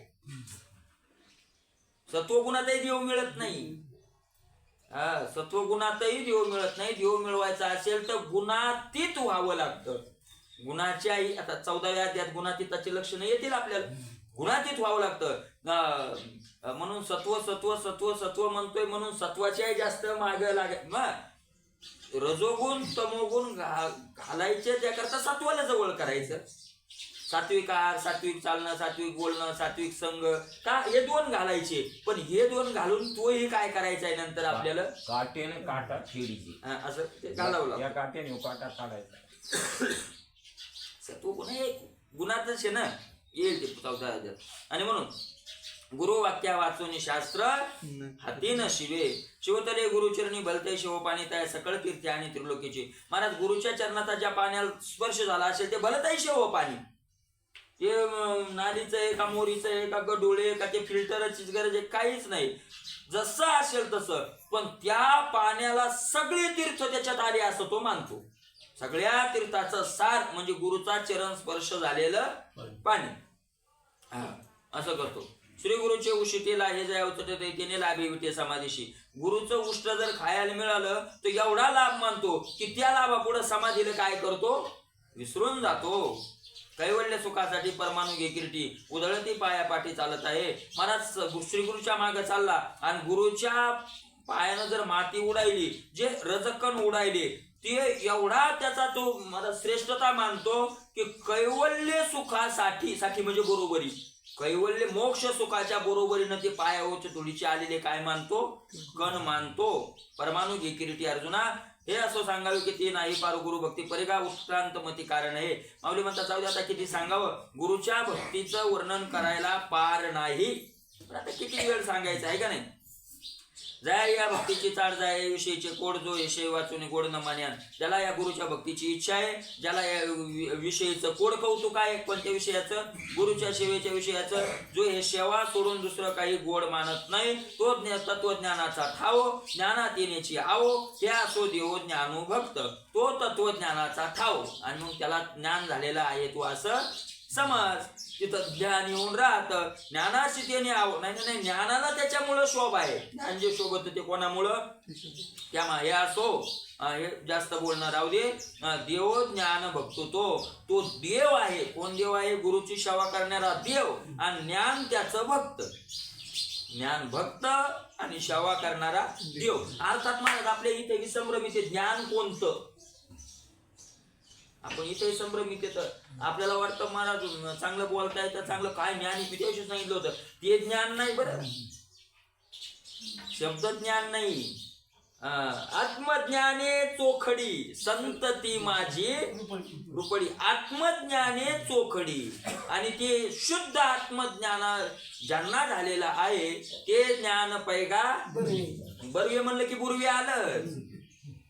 सत्वगुणातही देव मिळत नाही. सत्वगुणातही देव मिळत नाही. देव मिळवायचा असेल तर गुणातीत व्हावं लागतं. गुणाच्याही आता 14व्या अध्यायात गुणातीताची लक्षणं येतील आपल्याला. गुणातीत व्हावं लागतं. म्हणून सत्व सत्व सत्व सत्व म्हणतोय, म्हणून सत्वाच्याही जास्त माग लाग. रजोगुण तमोगुण घालायचे त्याकरता सत्वाला जवळ करायचं. सात्विक आहार, सात्विक चालणं, सात्विक बोलणं, सात्विक संघ, का हे दोन घालायचे. पण हे दोन घालून तोही काय करायचा आहे नंतर आपल्याला काट्याने काटा फेडीची असं ते घालावं. या काट्याने काटा काढायचा. सत्वगुण हे गुणातच आहे ना, येईल ते 14 अध्यायात. आणि म्हणून गुरु वाक्या वाचून शास्त्र हाती न शिवे, शिवतले गुरुचरणी भलते शिवपाणी त्या सकळ कीर्ती आणि त्रिलोकीची. महाराज, गुरुच्या चरणाचा ज्या पाण्याला स्पर्श झाला असेल ते भलताही शिवपाणी. ते नालीचं आहे का मोरीचं आहे का गडोळे का ते फिल्टरची गरज आहे काहीच नाही. जसं असेल तसं, पण त्या पाण्याला सगळे तीर्थ त्याच्यात आले असं तो मानतो. सगळ्या तीर्थाचं सार म्हणजे गुरुचा चरण स्पर्श झालेलं पाणी, असं करतो. श्री गुरुचे उशितेला हे जय अवतटे त्याने लाभे विटे समाधीशी. गुरुचं उष्ट जर खायला मिळालं तर एवढा लाभ मानतो की त्या लाभापुढे समाधीला काय करतो, विसरून जातो. कैवल्य सुखासाठी परमाणू घे किरटी, उधळती पाया पाठी चालत आहे. महाराज श्री गुरुच्या मागे चालला आणि गुरुच्या पायानं जर माती उडायली, जे रजकण उडायले, ते एवढा त्याचा तो मला श्रेष्ठता मानतो की कैवल्य सुखासाठी म्हणजे बरोबरी, कैवल्य मोक्ष सुखाच्या बरोबरीनं ते पायावरच्या धुळीचे आलेले काय मानतो, कण मानतो. परमाणू घे किरीटी अर्जुना, हे असं सांगावे की ते नाही पार गुरु भक्ती परिगा उत्क्रांत मती कारण आहे. माऊली म्हणतात जाऊ दे आता किती सांगावं, गुरुच्या भक्तीचं वर्णन करायला पार नाही. आता किती वेळ सांगायचं आहे का नाही. जाय या भक्तीची चाड जाय विषयीचे कोड जो विषय वाचून गोड न मान्यान, ज्याला या गुरुच्या भक्तीची इच्छा आहे, ज्याला या विषयीचं कोड कौतुक आहे, कोणत्या विषयाचं, गुरुच्या सेवेच्या विषयाचं, जो हे सेवा सोडून दुसरं काही गोड मानत नाही, तो तत्वज्ञानाचा ठाव, ज्ञानात येण्याची आवो, त्या सो देव ज्ञानो भक्त, तो तत्वज्ञानाचा ठाव. आणि मग त्याला ज्ञान झालेलं आहे तू असं समज. तिथं ज्ञान येऊन राहतं, ज्ञानाशी त्याने नाही ज्ञानाला त्याच्यामुळं शोभ आहे. ज्ञान जे शोभत ते कोणामुळं, त्या हे असो, हे जास्त बोलणं राहू दे. देव ज्ञान भक्तो, तो देव आहे. कोण देव आहे? गुरुची सेवा करणारा देव, आणि ज्ञान त्याचं भक्त. ज्ञान भक्त आणि सेवा करणारा देव. अर्थात महाराज आपल्या इथे विसंभ्रमित ज्ञान कोणतं, आपण इथे संभ्रमित येतं. आपल्याला वाटतं महाराज चांगलं बोलता येतं, चांगलं काय ज्ञान मी त्याविषयी सांगितलं होतं, ते ज्ञान नाही बरं, शब्द ज्ञान नाही. आत्मज्ञाने चोखडी संतती माझी रुपडी. आत्मज्ञाने चोखडी, आणि ते शुद्ध आत्मज्ञाना ज्यांना झालेलं आहे ते ज्ञान पैगा बरवे. म्हणलं की पूर्वी आलं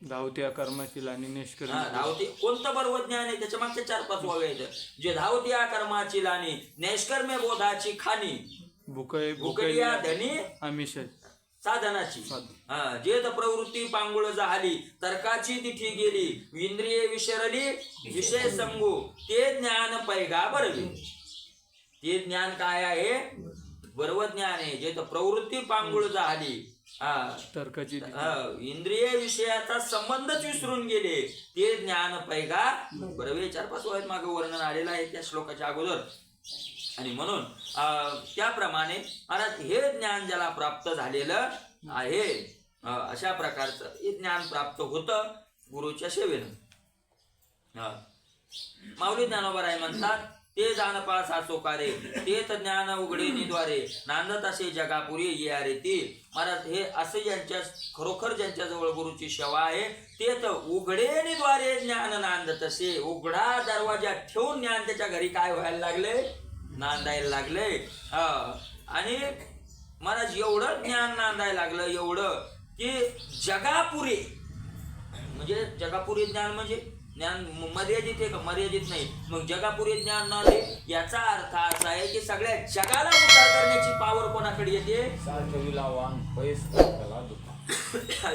धावत्या कर्माची लानी निष्कर्म. धावते कोणतं बरोबर ज्ञान आहे, त्याच्या मागच्या 4-5 वाव्याचं. जे धावत्या कर्माची लानी, नैष्कर्म्य बोधाची खाणी, भुकया धनी आमिष साधनाची. जे तर प्रवृत्ती पांगुळ झाली, तर्काची तिठी गेली, इंद्रिये विसरली, विषय संगू, ते ज्ञान पैगा बरवी. ते ज्ञान काय आहे? बरोबर ज्ञान आहे. जे तर प्रवृत्ती पांगुळ झाली, तर्काची इंद्रिय विषयाचा संबंधच विसरून गेले, ते ज्ञान पैगा बरवे. 4-5 वायात मागे वर्णन आलेलं आहे त्या श्लोकाच्या अगोदर. आणि म्हणून त्याप्रमाणे महाराज हे ज्ञान ज्याला प्राप्त झालेलं आहे, अशा प्रकारचं हे ज्ञान प्राप्त होतं गुरुच्या सेवेनं. माऊली ज्ञानोबा म्हणतात, ते जानपा साचोकारे, तेच ज्ञान उघडे निद्वारे, नांदत असे जगापुरी ये रे ती. महाराज हे असे ज्यांच्या खरोखर ज्यांच्या जवळ गुरुची सेवा आहे, ते तर उघडे निद्वारे ज्ञान नांदत असे. उघडा दरवाजा ठेवून ज्ञान त्याच्या घरी काय व्हायला लागले? नांदायला लागले. आणि महाराज एवढं ज्ञान नांदायला लागलं, एवढं की जगापुरे, म्हणजे जगापुरे ज्ञान म्हणजे ज्ञान मर्यादित आहे का? मर्यादित नाही. मग जगापुरे ज्ञान नांदे याचा अर्थ असा आहे की सगळ्या जगाला उद्धार करण्याची पावर कोणाकडे येते?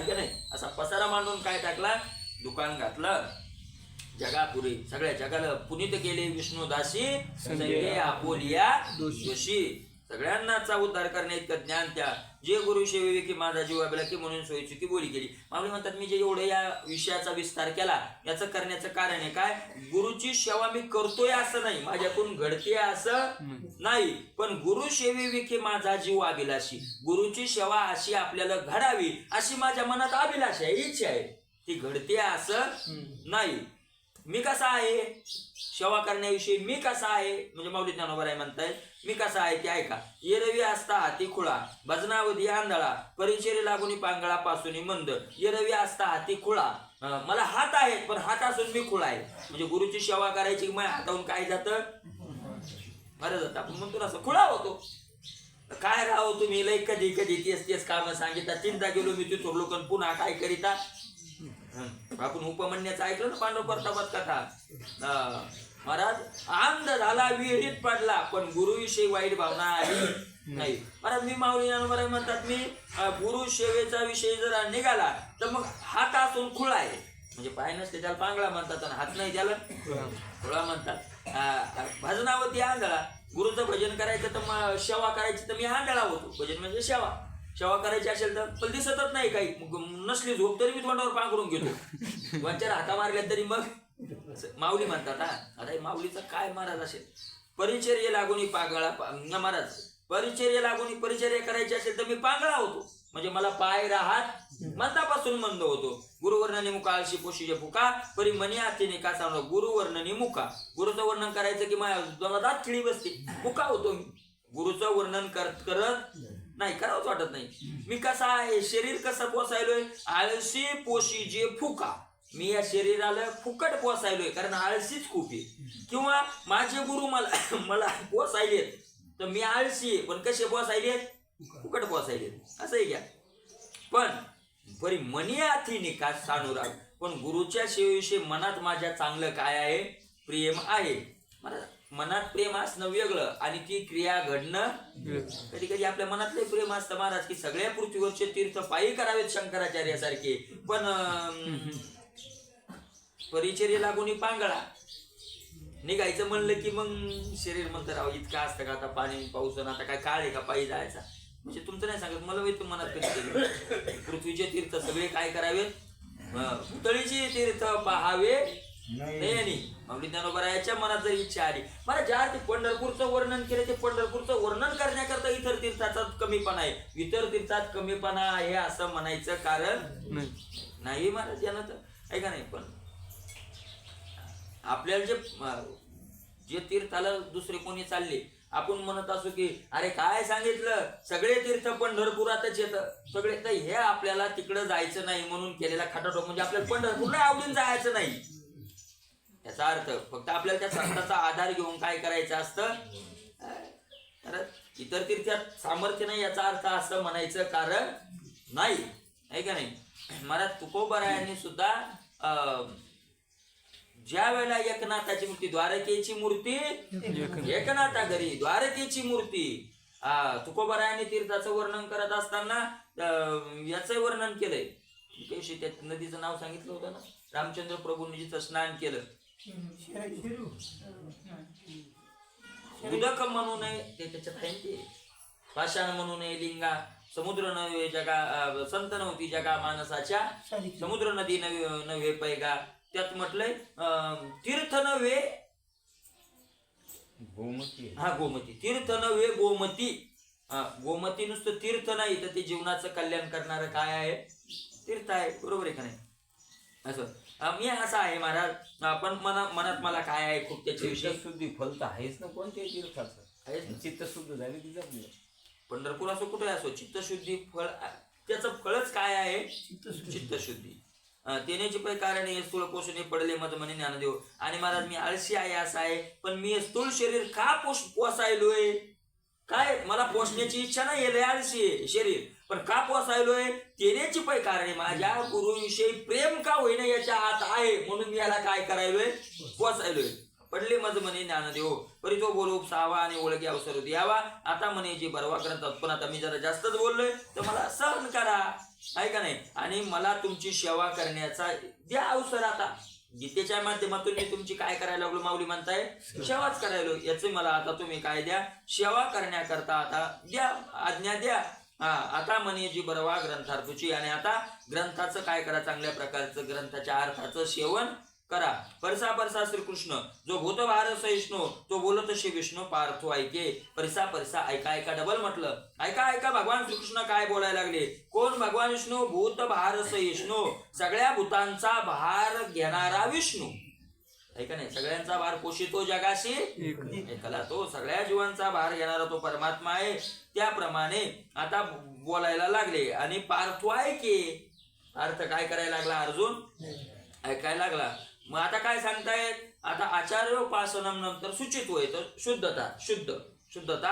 नाही असा पसारा मांडून काय टाकला? दुकान घातलं. जगापुरे सगळ्या जगाला पुनीत केले विष्णुदासी, संगे आपोलिया दोषी. सगळ्यांनाचा उद्धार करण्या इतकं ज्ञान त्या जे गुरु सेवे की माझा जीव आला की म्हणून सोयीचुकी बोली केली. माऊली म्हणतात, मी जे एवढं या विषयाचा विस्तार केला, याचं करण्याचं कारण आहे काय? गुरुची सेवा मी करतोय असं नाही, माझ्याकडून घडते असं नाही, पण गुरु सेवे विखे माझा जीव अभिलाषी. गुरुची सेवा अशी आपल्याला घडावी अशी माझ्या मनात अभिलाषा आहे, इच्छा आहे. ती घडते असं नाही. मी कसा आहे सेवा करण्याविषयी, मी कसा आहे म्हणजे माऊली ज्ञानोबा म्हणताय मी कसा आहे ते ऐका. येरवी असता हाती खुळा, भजनावधी आंधळा, परिचय लागून पांगळा पासून मंद. येरवी असता हाती खुळा, मला हात आहेत पण हात असून मी खुळा आहे. म्हणजे गुरुची सेवा करायची मग हाताहून काय जातं? बरं जातं. आपण म्हणतो ना असं खुळा होतो. काय राहो तुम्ही लय कधी कधी तेच काम सांगितलं, चिंता गेलो मी तिथून लोक पुन्हा काय करीता. आपण उपमन्याचं ऐकलं ना, पांडव प्रतापात कथा. महाराज अंध झाला, विहिरीत पडला, पण गुरुविषयी वाईट भावना आली नाही. महाराज मी माऊली ज्ञानोबा म्हणतात, मी गुरु सेवेचा विषय जर निघाला तर मग हात असून खुळा आहे. म्हणजे पाय नसते त्याला पांगळा म्हणतात, आणि हात नाही त्याला खुळा म्हणतात. भजनावरती आंधळा, गुरुचं भजन करायचं तर मग सेवा करायची तर मी आंधळा होतो. भजन म्हणजे सेवा करायची असेल तर पण दिसतच नाही काही, नसली झोप तरी मी तोंडावर पांघरून घेतो, वंचार हाता मारल्या तरी मग माऊली म्हणतात. आता माऊलीचं काय महाराज असेल? परिचर्य लागून पागळा महाराज, परिचर्य लागून परिचर्या करायची असेल तर मी पांगळा होतो. म्हणजे मला पाय राहत मंदापासून मंद होतो. गुरुवर्णनी मुका आळशी पोशीचे फुका, परी मनी आतीने का सांगतो. गुरुवर्णनी मुका, गुरुचं वर्णन करायचं की माझ्या दात खिळी बसते, मुका होतो मी. गुरुचं वर्णन करत नाही, करावंच वाटत नाही. मी कसा आहे, शरीर कसं पोसायलोय? आळशी पोशी जे फुका. मी या शरीराला फुकट पोसायलोय कारण आळशीच खूप आहे. किंवा माझे गुरु मला पोसायलेत तर मी आळशी आहे, पण कसे पोसायलेत? फुकट पोसायलेत. असं आहे घ्या. पण बरी मनी आथी निकास सानुराग, पण गुरुच्या सेवेविषयी मनात माझ्या चांगलं काय आहे, प्रेम आहे. मला मनात प्रेम असणं वेगळं आणि ती क्रिया घडणं. कधी कधी आपल्या मनातले प्रेम असतं महाराज की सगळ्या पृथ्वीवरचे तीर्थ पायी करावेत शंकराचार्यासारखे, पण परिचर्य लागून पांगळा निघायचं म्हणलं की मग शरीर म्हणतं राव इतकं असतं का, आता पाणी पाऊस आता काय काळ आहे का पायी जायचा. म्हणजे तुमचं नाही सांगत मला वेळ मनात कधी पृथ्वीचे तीर्थ सगळे काय करावेत, पुतळीचे तीर्थ पाहावे नाही. माऊली ज्ञानोबरायाच्या मनात जर इच्छा आली, मला ज्या ते पंढरपूरचं वर्णन केलं ते पंढरपूरचं वर्णन करण्याकरता इतर तीर्थाचा कमीपणा आहे, इतर तीर्थात कमीपणा आहे असं म्हणायचं कारण नाही महाराज. यानं तर ऐका नाही, पण आपल्याला जे तीर्थाला दुसरे कोणी चालले, आपण म्हणत असू की अरे काय सांगितलं सगळे तीर्थ पंढरपुरातच येतं सगळे, तर हे आपल्याला तिकडं जायचं नाही म्हणून केलेला खटाटोप, म्हणजे आपल्याला पंढरपूरला आवडून जायचं नाही याचा अर्थ. फक्त आपल्याला त्या संताचा आधार घेऊन काय करायचं असतं, इतर तीर्थात सामर्थ्य नाही याचा अर्थ असं म्हणायचं कारण नाही, आहे का नाही. महाराज तुकोबरायांनी सुद्धा ज्या वेळेला एकनाथाची मूर्ती, द्वारकेची मूर्ती एकनाथा घरी, द्वारकेची मूर्ती, तुकोबरायांनी तीर्थाचं वर्णन करत असताना याचं वर्णन केलंय. त्या नदीचं नाव सांगितलं होतं ना, रामचंद्र प्रभूंनी जिथं स्नान केलं, उदक म्हणू नये ते त्याच्यात आहे ते, पाषाण म्हणू नये लिंगा, समुद्र नव्हे जगा, संत नव्हती जगा मानसाच्या, समुद्र नदी नव्हे पैगा. त्यात म्हटलंय तीर्थ नव्हे गोमती. हा गोमती, तीर्थ नव्हे गोमती. गोमती नुसतं तीर्थ नाही तर ते जीवनाचं कल्याण करणारं काय आहे, तीर्थ आहे. बरोबर आहे का नाही. असं मी असं आहे महाराज, पण मनात मला काय आहे खूप त्याच्याविषयी शुद्धी फल तर आहेच ना कोणत्याही तीर्थाचं आहे. चित्तशुद्ध झाली ती जपली. पंढरपूर असो कुठे असो, चित्तशुद्धी फळ, त्याचं फळच काय आहे, चित्तशुद्धी. तेनेची पै कारण हे स्थूळ पोषणे पडले मत म्हणे ज्ञानदेव. आणि महाराज मी आळशी आहे असं आहे, पण मी स्थूळ शरीर का पोसायलोय, काय मला पोसण्याची इच्छा नाही, लय आळशी आहे शरीर, पण का पोसायलोय, तेनेची पै कारण माझ्या गुरुविषयी प्रेम का होईना याच्या आत आहे, म्हणून मी याला काय करायलोय, पोसायलोय. पडले मज म्हणे ज्ञानदेव, परी तो बोलू सावा आणि ओळखी अवसर द्यावा. आता म्हणे जी बरवा करतात, पण आता मी जरा जास्तच बोललोय तर मला सहन करा, आहे का नाही. आणि मला तुमची सेवा करण्याचा द्या अवसर. आता गीतेच्या माध्यमातून मी तुमची काय करायला लागलो, माऊली म्हणताय सेवाच करायलो, याचे मला आता तुम्ही काय द्या, सेवा करण्याकरता आता द्या, आज्ञा द्या. आता म्हणे जी बरवा ग्रंथार्थूची, आणि आता ग्रंथाचं काय करा, चांगल्या प्रकारचं ग्रंथाच्या अर्थाचं सेवन करा. परसा परसा श्रीकृष्ण जो भूत भार सहिष्णू, तो बोलत श्री विष्णू पार्थो ऐके. परसा परसा ऐका ऐका डबल म्हटलं, ऐका ऐका भगवान श्रीकृष्ण काय बोलायला लागले. कोण भगवान विष्णू, भूत भार सहिष्णू, सगळ्या भूतांचा भार घेणारा विष्णू, ऐका नाही. सगळ्यांचा भार पोषितो जगाशी ऐकला, तो सगळ्या जीवांचा भार घेणारा तो परमात्मा आहे. त्याप्रमाणे आता बोलायला लागले. आणि पार्थो ऐके, अर्थ काय करायला लागला, अर्जुन ऐकायला लागला. मग आता काय सांगतायत, आता आचार्योपासनम नंतर शुचित्व येतं, शुद्धता, शुद्धता.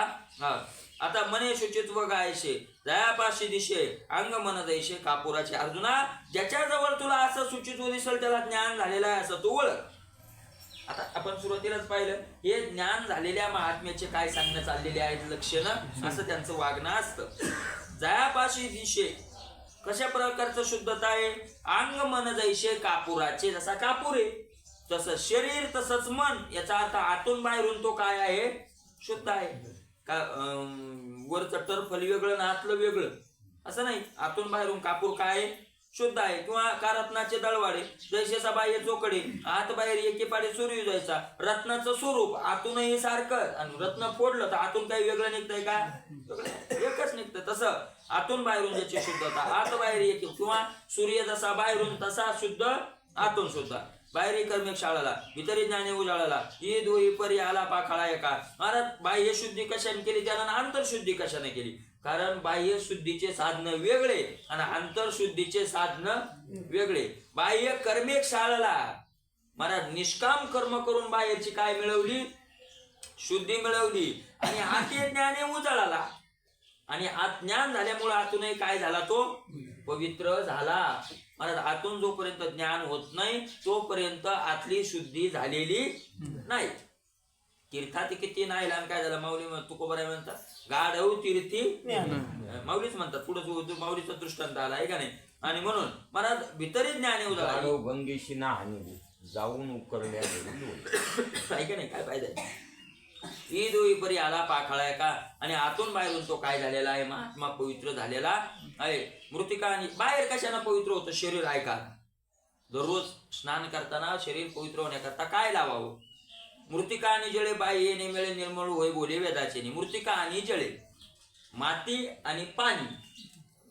आता मने शुचित्व गायशे, दयापाशी दिशे, अंग मन दैशे कापुराचे. अर्जुना, ज्याच्या जवळ तुला असं शुचित्व दिसेल त्याला ज्ञान झालेलं आहे असं तू ओळख. आता आपण सुरुवातीलाच पाहिलं, हे ज्ञान झालेल्या महात्म्याचे काय सांगण्यात चाललेले आहेत लक्षणं, असं त्यांचं वागणं असतं. दयापाशी दिशे, कशा प्रकारचं शुद्धता आहे, अंग मन जैसे कापुराचे, जसा कापूर आहे तसं शरीर तसंच मन. याचा अर्थ आतून बाहेरून तो काय आहे, शुद्ध आहे. का वरचं टर्फल वेगळं ना आतलं वेगळं असं नाही, आतून बाहेरून कापूर काय शुद्ध आहे. किंवा का रत्नाचे दळवाडे, जैसेचा बाह्य चोकडे, आत बाहेर एके पाडे सूर्य जायचा. रत्नाचं स्वरूप आतूनही सारखं, आणि रत्न फोडलं तर आतून काही वेगळं निघतंय का, एकच निघतं. तसं आतून बाहेरून ज्याची शुद्धता, आत बाहेर एक, किंवा सूर्य जसा बाहेरून तसा शुद्ध आतून शुद्ध. बाहेरी कर्मेक शाळाला, भीतरी ज्ञाने उजाळाला, ही दोही परी आला पाखाळा एका. महाराज बाह्य शुद्धी कशाने केली, त्यानं आंतरशुद्धी कशाने केली. कारण बाह्य शुद्धीचे साधन वेगळे आणि आंतरशुद्धीचे साधन वेगळे. बाह्य कर्मेक शाळाला महाराज निष्काम कर्म करून बाहेरची काय मिळवली, शुद्धी मिळवली. आणि आती ज्ञाने उजाळाला, आणि आत ज्ञान झाल्यामुळे आतूनही काय झाला, तो पवित्र झाला. मला आतून जोपर्यंत ज्ञान होत नाही तोपर्यंत आतली शुद्धी झालेली नाही. तीर्थात किती नाही लहान काय झालं माऊली तुकोबराय म्हणतात गाढव तीर्थी माऊलीच म्हणतात पुढे माऊलीचा दृष्टांत आला आहे का नाही. आणि म्हणून मला भितरी ज्ञान येऊ लागलं. गाढव गंगेशी ना हानी जाऊन उकरल्या आहे का नाही. काय फायदा ही दोई परी आला पाखाळाय का. आणि आतून बाहेरून तो काय झालेला आहे महात्मा पवित्र झालेला आहे. मृतिका आणि बाहेर कशाने पवित्र होतं शरीर आहे का. दररोज स्नान करताना शरीर पवित्र होण्याकरता काय लावावं. मृतिका आणि जळे बाई येणे मिळे निर्मळ होय बोले वेदाचे. मृतिका आणि जळे माती आणि पाणी.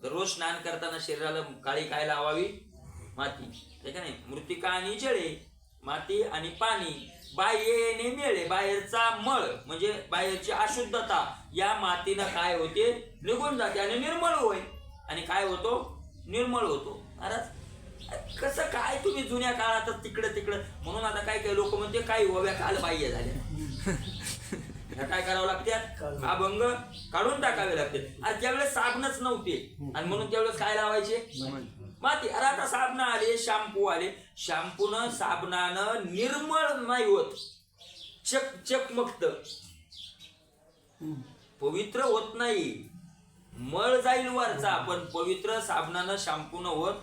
दररोज स्नान करताना शरीराला काळी काय लावावी माती आहे का नाही. मृतिका आणि जळे माती आणि पाणी. बाह्य येणे मिळे बाहेरचा मळ म्हणजे बाहेरची अशुद्धता या मातीनं काय होते निघून जाते आणि निर्मळ होय. आणि काय होतो निर्मळ होतो. महाराज कसं काय तुम्ही जुन्या काळात तिकडं म्हणून आता काय काय लोक म्हणते काही ओव्या काल बाह्य झाल्या काय करावं लागतात अभंग काढून टाकावे लागते. आणि त्यावेळेस साबणच नव्हते आणि म्हणून त्यावेळेस काय लावायचे माती. अरे आता साबण आले शॅम्पू आले. शॅम्पूनं साबणानं निर्मळ नाही होत चकमकत पवित्र होत नाही. मळ जाईल वरचा पण पवित्र साबणानं शॅम्पूनं होत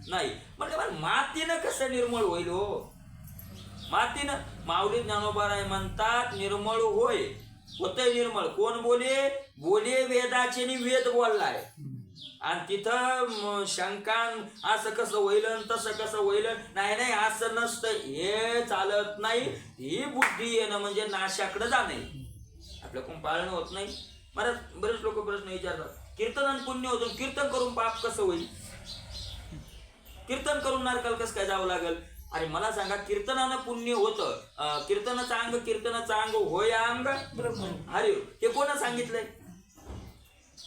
नाही. म्हटलं मातीनं कसं निर्मळ होईल हो. मातीनं माऊली ज्ञानोबाराय म्हणतात निर्मळ होय होतंय निर्मळ. कोण बोले बोले वेदाचे वेद बोललाय. आणि तिथं शंका असं कसं होईल तसं कसं होईल नाही नाही असं नसतं हे चालत नाही. ही बुद्धी येणं म्हणजे नाशाकडे जाणे. आपल्याकडून पाळणं होत नाही. मला बरेच लोक प्रश्न विचारतात कीर्तन आणि पुण्य होतं कीर्तन करून पाप कसं होईल. कीर्तन करून नरकाला कसं काय जावं लागेल. अरे मला सांगा कीर्तनानं पुण्य होतं. कीर्तनाचं अंग होय अंग अरे हे कोणा सांगितलंय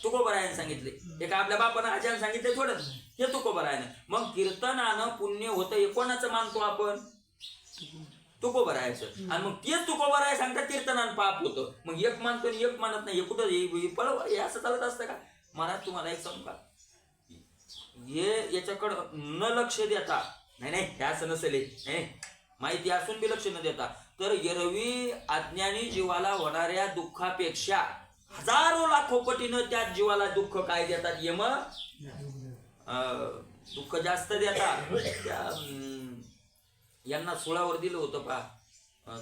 तुकोबरायाने सांगितले. हे का आपल्या बापानं आचार्याने सांगितले थोडं हे तुकोबरायाने. मग कीर्तनानं पुण्य होतं हे कोणाचं मानतो आपण तुकोबरायाचं. आणि मग तेच तुकोबराय सांगतात कीर्तनानं पाप होतं. मग एक मानतो एक मानत नाही. हे कुठं पळव हे असं चालत असतं का. महाराज तुम्हाला एक सांगू का हे याच्याकडं न लक्ष देता नाही हे असं नसेल माहिती असून बी लक्ष न देता तर एरवी अज्ञानी जीवाला होणाऱ्या दुःखापेक्षा हजारो लाखो पटीनं त्या जीवाला दुःख काय देतात यम दुःख जास्त देतात. त्या यांना सोळावर दिलं होतं पा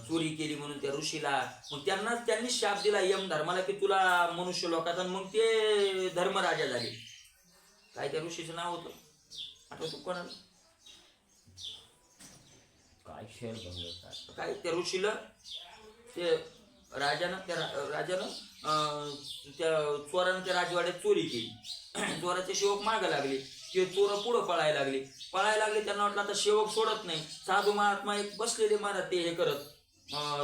चोरी केली म्हणून त्या ऋषीला. मग त्यांनी शाप दिला यम धर्माला की तुला मनुष्य लोकात. मग ते धर्मराजा झाले. काय त्या ऋषीचं नाव होतं आठवतो कोणाला काय त्या ऋषीला ते राजानं त्या चोरानं त्या राजवाड्यात चोरी केली. चोराचे सेवक मागं लागले. ते चोर पुढं पळायला लागले. त्यांना वाटलं आता सेवक सोडत नाही. साधू महात्मा एक बसलेले महाराज ते हे करत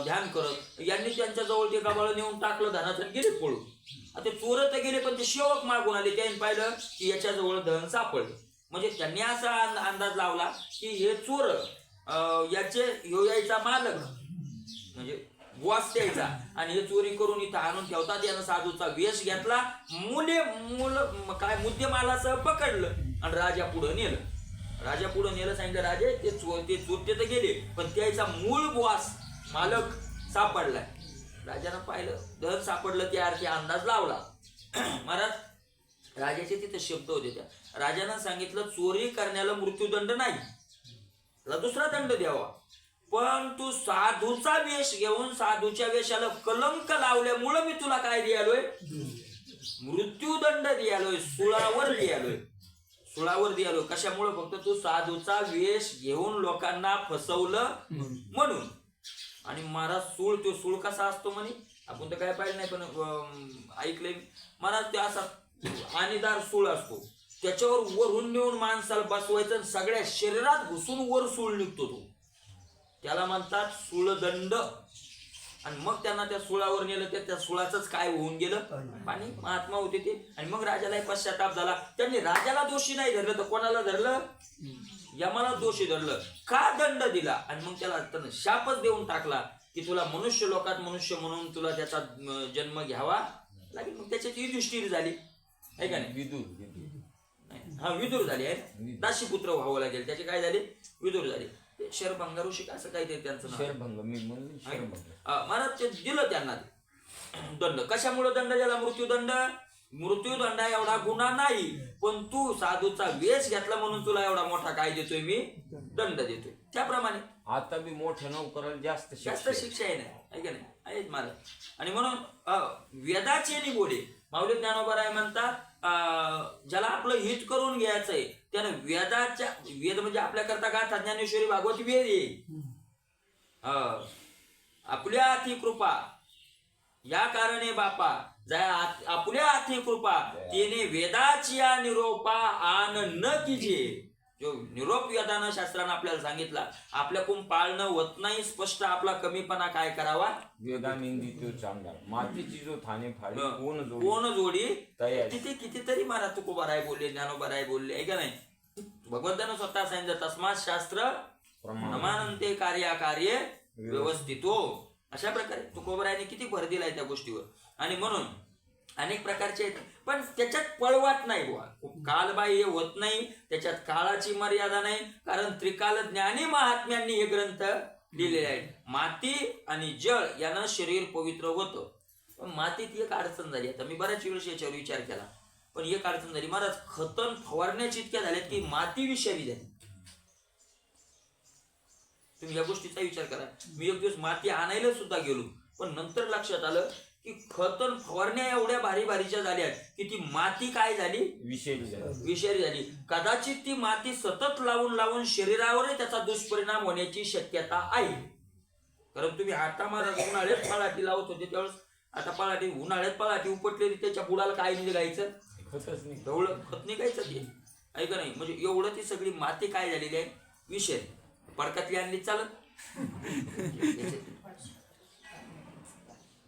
ध्यान करत यांनी त्यांच्या जवळ ते गबाळ नेऊन टाकलं धनाचं गेले पळून. आता चोर तर गेले पण ते सेवक मागून आले. त्यांनी पाहिलं की याच्या जवळ धन सापडलं. म्हणजे त्यांनी असा अंदाज लावला की हे चोर याचे यायचा मालक म्हणजे वास द्यायचा आणि हे चोरी करून इथं आणून ठेवतात. यानं साधूचा वेश घेतला. मुद्देमालासह पकडलं आणि राजा पुढं नेलं. सांगितलं राजे ते चोरटे तर गेले पण त्याचा मूळ बॉस मालक सापडलाय. राजानं पाहिलं धन सापडलं त्या अर्थी अंदाज लावला. महाराज राजाचे तिथे शब्द होते. त्या राजानं सांगितलं चोरी करण्याला मृत्यूदंड नाही त्याला दुसरा दंड द्यावा. पण तू साधूचा वेश घेऊन साधूच्या वेशाला कलंक लावल्यामुळं मी तुला काय द्यालोय मृत्यूदंड द्यालोय. सुळावर द्यालोय. कशामुळे फक्त तू साधूचा वेश घेऊन लोकांना फसवलं म्हणून. आणि महाराज सूळ कसा असतो म्हणे आपण तर काय पाहिलं नाही पण ऐकलंय महाराज. ते असा आणीदार सूळ असतो. त्याच्यावर वरून नेऊन माणसाला बसवायचं सगळ्या शरीरात घुसून वर सूळ निघतो तो. त्याला म्हणतात सूळदंड. आणि मग त्यांना त्या सुळावर नेलं त्या सुळाच काय होऊन गेलं पाणी. महात्मा होते ते. आणि मग राजालाही पश्चाताप झाला. त्यांनी राजाला दोषी नाही धरलं तर कोणाला धरलं यमाला दोषी धरलं. का दंड दिला आणि मग त्याला शापच देऊन टाकला की तुला मनुष्य लोकात मनुष्य म्हणून तुला त्याचा जन्म घ्यावा लागेल. मग त्याची युधिष्ठिर झाली आहे का नाही. हा विदूर झाले आहे, दासीपुत्र व्हावं लागेल, त्याचे काय झाले, विदूर झाले. ते शरभंग ऋषिक असं काहीतरी त्यांचं नाव. शरभंग मी म्हणलं शरभंग. महाराज ते दिलं त्यांना दंड. कशामुळे दंड झाला, मृत्यूदंड. मृत्यूदंड एवढा गुन्हा नाही, पण तू साधूचा वेश घेतला म्हणून तुला एवढा मोठा काय देतोय मी, दंड देतोय. त्याप्रमाणे आता बी मोठ्या नोकराला जास्त जास्त शिक्षा आहे नाही, का नाही, आहेत महाराज. आणि म्हणून वेदाचे निगोडे माऊली ज्ञानोबा म्हणतात, ज्याला आपलं हित करून घ्यायचंय त्यानं वेद म्हणजे आपल्याकरता गाथा ज्ञानेश्वरी भागवत वेद आहे. आपल्या हाती कृपा या कारणे बापा आपल्या हाती कृपा तिने वेदाची निरोपा आन न कीजे. जो निरोप वेदानं शास्त्रानं आपल्याला सांगितला, आपल्याकडून पाळणं होत नाही, स्पष्ट आपला कमीपणा काय करावा, वेदा निंदी तो चांगला मातीची जो थाने फाडी कोण जोडी तयार. तिथे कितीतरी महाराज तुकोबाराय बोलले, ज्ञानोबाराय बोलले, आहे का नाही. भगवंतानं स्वतः सांगितलं, तस्मात शास्त्र प्रमाणंते कार्य व्यवस्थितो. अशा प्रकारे तुकोबारायने किती भर दिलाय त्या गोष्टीवर. आणि म्हणून अनेक प्रकारचे आहेत, पण त्याच्यात पळवाट नाही बुवा, कालबाह्य होत नाही, त्याच्यात काळाची मर्यादा नाही. कारण त्रिकाल ज्ञानी महात्म्यांनी हे ग्रंथ लिहिलेले आहेत. माती आणि जळ यानं शरीर पवित्र होतं. पण मातीत एक अडचण झाली. आता मी बऱ्याच वेळेस याच्यावर विचार केला, पण एक अडचण झाली महाराज, खतन फवारण्याची इतक्या झाल्यात की माती विषारी झाली. तुम्ही या गोष्टीचा विचार करा. मी एक दिवस माती आणायला सुद्धा गेलो, पण नंतर लक्षात आलं की खतन फवारण्या एवढ्या भारीच्या झाल्या की ती माती काय झाली, विषारी झाली. कदाचित ती माती सतत लावून शरीरावरही त्याचा दुष्परिणाम होण्याची शक्यता आहे. कारण तुम्ही आता महाराज उन्हाळ्यात पळाटी लावत होते त्यावेळेस, आता पळाटी उन्हाळ्यात पळाटी उपटलेली, त्याच्या बुडाला काय निघायचं, ढवळं खत निघायचं ते, आहे का नाही. म्हणजे एवढं ती सगळी माती काय झालेली आहे, विषारी. पडकातली आणली चालत,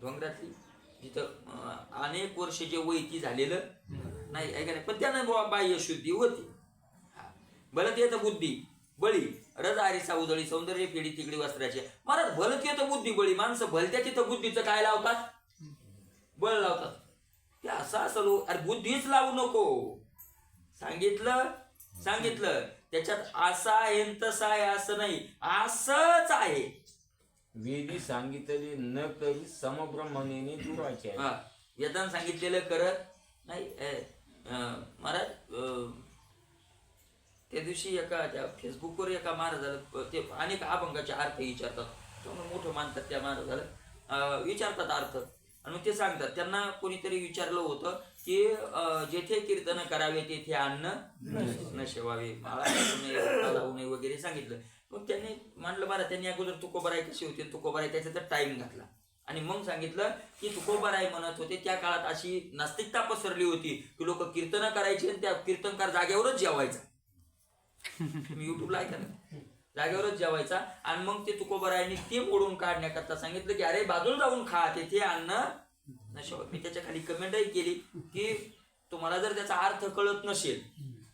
डोंगरातली जिथं अनेक वर्ष जे वैती झालेलं नाही, आहे का नाही. पण त्यानं बाह्य शुद्धी होती. भलत येतं बुद्धी बळी रज आरिसा उजळी सौंदर्य फेडी तिकडी वस्त्राची. महाराज भलत येतं बुद्धी बळी. माणसं भलत्या तिथं बुद्धीचं काय लावतात, बळ लावतात. ते असं अरे बुद्धीच लावू नको, सांगितलं त्याच्यात असा आहे तसा आहे असं नाही, असंच आहे. वेदी सांगितले न करी समब्रह्मणे दुराचे. वेदांत सांगितलेलं करत नाही. महाराज त्या दिवशी एका फेसबुकवर एका महाराजाला ते अनेक अभंगाचे अर्थ विचारतात, मोठं मानतात त्या महाराजाला, विचारतात अर्थ. आणि मग ते सांगतात, त्यांना कोणीतरी विचारलं होतं की जेथे कीर्तन करावे तेथे अन्न न शेवावे, माळा लावू नये वगैरे सांगितलं. मग त्यांनी मानलं महाराज, त्यांनी अगोदर तुकोबाराय कशी होती, तुकोबाराय त्याचा टाइम घातला. आणि मग सांगितलं की तुकोबाराय म्हणत होते त्या काळात अशी नास्तिकता पसरली होती की लोक कीर्तन करायचे आणि त्या कीर्तनकार जागेवरच जेवायचा. तुम्ही युट्यूबला ऐका ना, जागेवरच जेवायचा. आणि मग ते तुकोबारायांनी ते मोडून काढण्याकरता सांगितलं की अरे बाजूला जाऊन खा, तेथे अन्न नशेवा. मी त्याच्या खाली कमेंटही केली की तुम्हाला जर त्याचा अर्थ कळत नसेल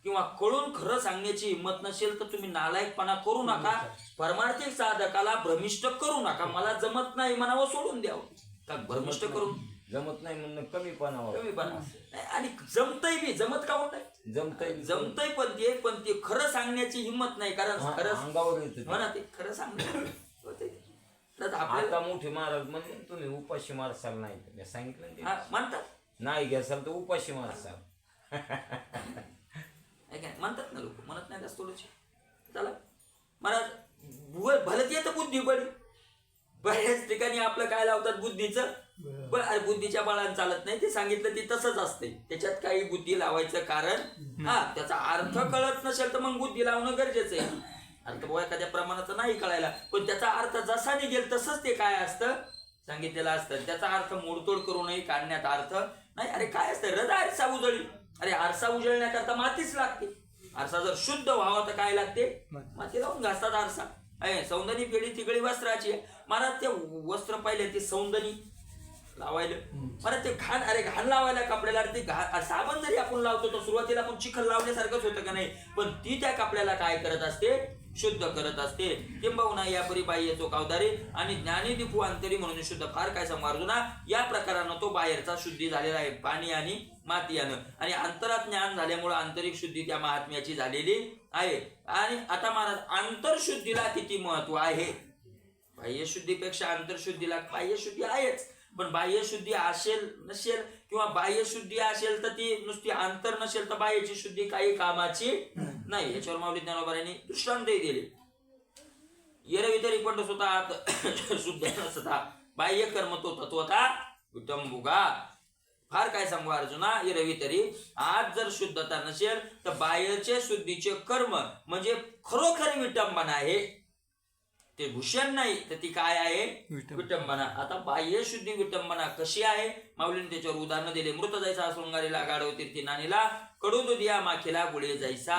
किंवा कळून खरं सांगण्याची हिंमत नसेल तर तुम्ही नालायकपणा करू नका, परमार्थिक साधकाला भ्रमिष्ट करू नका. मला जमत नाही म्हणावं, सोडून द्यावं. का भ्रमिष्ट करून जमत नाही म्हणणं कमीपणा. आणि जमतय बी, जमत का होत नाही, जमतय पण ते खरं सांगण्याची हिंमत नाही. कारण खरं अंगावर येत म्हणा, ते खरं सांगणं. आता मोठे महाराज म्हणजे तुम्ही उपाशी मारसाल नाही, सांगितलं म्हणतात नाही घ्यासाल तर उपाशी मारसाल. म्हणतात ना लोक, म्हणत नाही थोडंशी. चला महाराज भलत येतं बुद्धी बळी. बऱ्याच ठिकाणी आपलं काय लावतात बुद्धीचं बळ. अरे बुद्धीच्या बळानं चालत नाही, ते सांगितलं ते तसंच असते. त्याच्यात काही बुद्धी लावायचं कारण त्याचा अर्थ कळत नसेल तर मग बुद्धी लावणं गरजेचं आहे. अर्थ बुवा एखाद्या प्रमाणाचा नाही कळायला, पण त्याचा अर्थ जसा निघेल तसंच ते काय असतं सांगितलेलं असतं. त्याचा अर्थ मोडतोड करू नये, काढण्यात अर्थ नाही. अरे काय असतं, रज आरसा उजळी. अरे आरसा उजळण्याकरता मातीच लागते. आरसा जर शुद्ध व्हावा तर काय लागते, माती लावून घासतात आरसा. सौंदर्य फेडी तिगडी वस्त्राची. महाराज ते वस्त्र पाहिले ते सौंदर्य लावायला, महाराज ते घाण लावायला कपड्याला. ते साबण जरी आपण लावतो तर सुरुवातीला आपण चिखल लावण्यासारखंच होतं का नाही, पण ती त्या कपड्याला काय करत असते, शुद्ध करत असते. किंबहुना यापरी बाह्य चोखावदारी आणि ज्ञानी दिपू अंतरी म्हणून शुद्ध. फार काय सांगू अर्जुना, या प्रकारानं तो बाहेरचा शुद्धी झालेला आहे पाणी आणि माती यानं, आणि अंतरात ज्ञान झाल्यामुळे आंतरिक शुद्धी त्या महात्म्याची झालेली आहे. आणि आता महाराज आंतरशुद्धीला किती महत्व आहे. बाह्यशुद्धीपेक्षा आंतरशुद्धीला, बाह्यशुद्धी आहेच पण बाह्यशुद्धी असेल नसेल किंवा बाह्यशुद्धी असेल तर ती नुसती अंतर नसेल तर बाह्यची शुद्धी काही कामाची नाही. याच्यावर माऊली ज्ञानोबांनी दृष्टांतही दिले. येरवितरी पण स्वतः शुद्ध नसता बाह्य कर्म तो तत्वता विटंबुगा. फार काय सांगू अर्जुना, येरवितरी आज जर शुद्धता नसेल तर बाह्यचे शुद्धीचे कर्म म्हणजे खरोखर विटंबना आहे, ते भूषण नाही तर ती काय आहे विटंबना. आता बाह्य शुद्धी विटंबना कशी आहे माऊलीने त्याच्यावर उदाहरण दिले. मृत जायचा शृंगारीला गाढव तीर्थी नानीला, कडू दुधिया माखीला गुळे जायचा.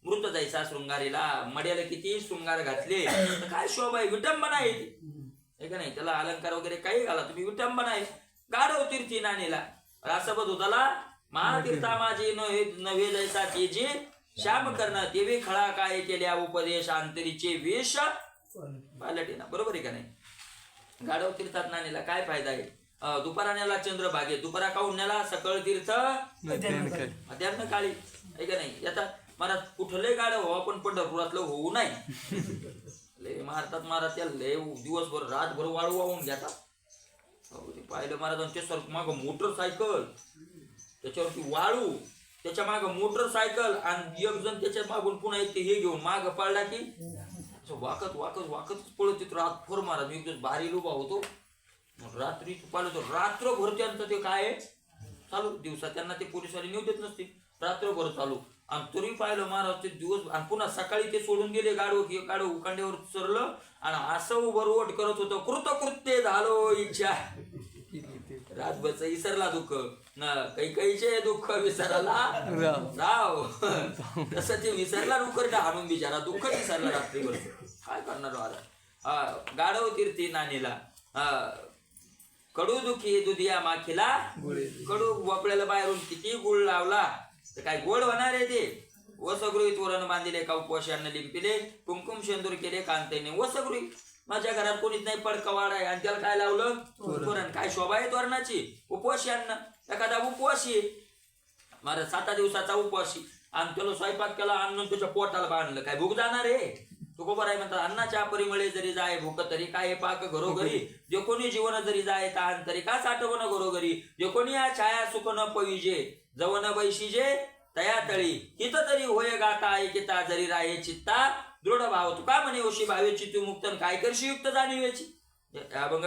मृत जायचा शृंगारीला, मड्याला किती शृंगार घातले तर काय शोभा आहे, विटंबना आहे ती का नाही. त्याला अलंकार वगैरे काही घाला तुम्ही, विटंबना आहे. गाढव तीर्थी नानीला रासबद होताला महातीर्था माझे नव्हे जायचा ते जे श्याम करणं तेवे खळा काय केल्या उपदेश अंतरीचे वेश पालटेना. बरोबर आहे का नाही. गाढव तीर्थात नाणेला काय फायदा आहे. दुपाराण्याला चंद्रभागेत, दुपारा काउन्याला सकळ तीर्थ अध्यात्म काळी आहे का नाही. आता महाराज कुठलंही गाढव व्हावं पण पंढरपुरातलं होऊ नाही. लय मारतात महाराज त्या लय दिवसभर रातभर वाळू वाहून घेतात. पाहिलं महाराजांचे सर माग मोटरसायकल, त्याच्यावरती वाळू, त्याच्या माग मोटरसायकल आणि एक जण त्याच्या मागून पुन्हा एक हे घेऊन माग पडला की वाकत वाकत वाकत पळत तिथं रातभर. महाराज मी एक दिवस बाहेर उभा होतो, रात्री पाहिलं तर रात्रभर त्यांचं ते काय चालू. दिवसा त्यांना ते पोलिसवाले नेऊ देत नसते, रात्रभर चालू. आणि तरी पाहिलं महाराज ते दिवस. आणि पुन्हा सकाळी ते सोडून गेले गाडव उकांड्यावर चरलं आणि असं उभं रोट करत होतं, कृतकृत्य झालो इच्छा. रातभरच विसरला दुःख ना, कैकईचे दुःख विसरला राव. तसं ते विसरला नोकरीला हाणून बिचारा दुःख विसरला रात्रीवर. काय करणार आता. गाढव तीर्थी नानीला, कडू दुखी दुधिया माखीला, कडू वापल्याला बाहेरून किती गुळ लावला तर काय गोड होणार आहे ते. वसगृहीत वरण बांधिले का उपवाशांना लिंपिले, कुमकुम शेंदूर केले कांतेने वसगृहीत. माझ्या घरात कोणीच नाही, पडकवाड आहे आणि त्याला काय लावलं तोरण. काय शोभा आहे तोरणाची. उपवाशी अन्न, एखादा उपवासी महाराज 7 दिवसाचा उपवासी आणि त्याला स्वयंपाक केला, अन्न तुझ्या पोटाला बांधलं, काय भूक जाणार आहे. तुकोबर आहे म्हणतात, अन्नाच्या परिमळे जरी जाय भूक तरी काय पाक घरोघरी, जे कोणी जीवन जरी जाय ताण तरी का साठवण घरोघरी, जे कोणी या छाया सुख न पविजे जवन बैशीजे तया तळी, हित तरी होय गाता ऐकिता जरी राये चित्ता दृढ भाव. तुका म्हणे ओशी भावेची तू मुक्तन काय करशी युक्त जाणीवेची. अभंग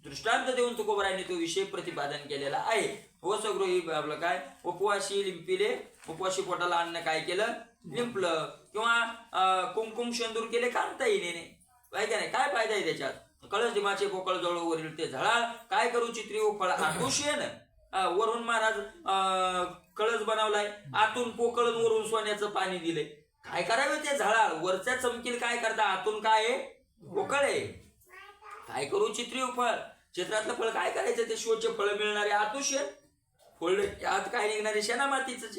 दृष्टांत देऊन तुकोबरायांनी तो विषय प्रतिपादन केलेला आहे. वसगृही आपलं काय उपवाशी लिंपिले, उपवाशी पोटाला अन्न काय केलं लिंपलं, किंवा कुमकुम शेंदूर केले कांता येणे. काय का नाही, काय फायदा आहे त्याच्यात. कळस डिमाचे पोकळ जवळवरील ते झळा, काय करू चित्री फळ आठुशेन. वरून महाराज कळस बनवलाय, आतून पोकळ वरून सोन्याचं पाणी दिले. काय करावे ते झाडाळ, वरच्या चमकील काय करता, आतून काय पोकळ आहे. काय करू चित्री फळ, चित्रातलं फळ काय करायचं, ते शोचे फळ मिळणारे आतुशेन फोडले, आत काय निघणारे शेणा मातीच.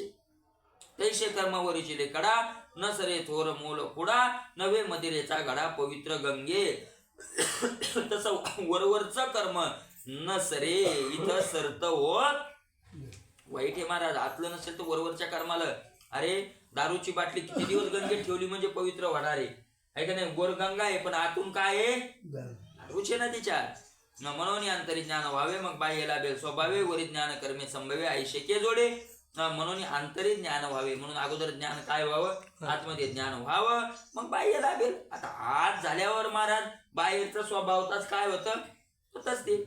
तैसे कर्मावरीचे कडा न सरे थोर मोल पुडा, नवे मदिरेचा गडा पवित्र गंगे. तसं वरवरच कर्म न सरे इथं सरत होत वाईट हे महाराज. आतलं नसेल तर वरवरच्या कर्माला. अरे दारूची बाटली किती दिवस गंगेत ठेवली म्हणजे पवित्र होणार आहे का नाही. वर गंगा आहे पण आतून काय आहे दारूचे ना तिच्या. म्हणून अंतरी ज्ञान व्हावे मग बाह्य लाभेल स्वभावे, वरी ज्ञान कर्मे संभवे ऐशेके जोडे. म्हणून अंतरी ज्ञान व्हावे, म्हणून अगोदर ज्ञान काय व्हावं, आतमध्ये ज्ञान व्हावं मग बाह्य लाभेल. आता आत झाल्यावर महाराज बाहेरचा स्वभावताच काय होतं तसंच ते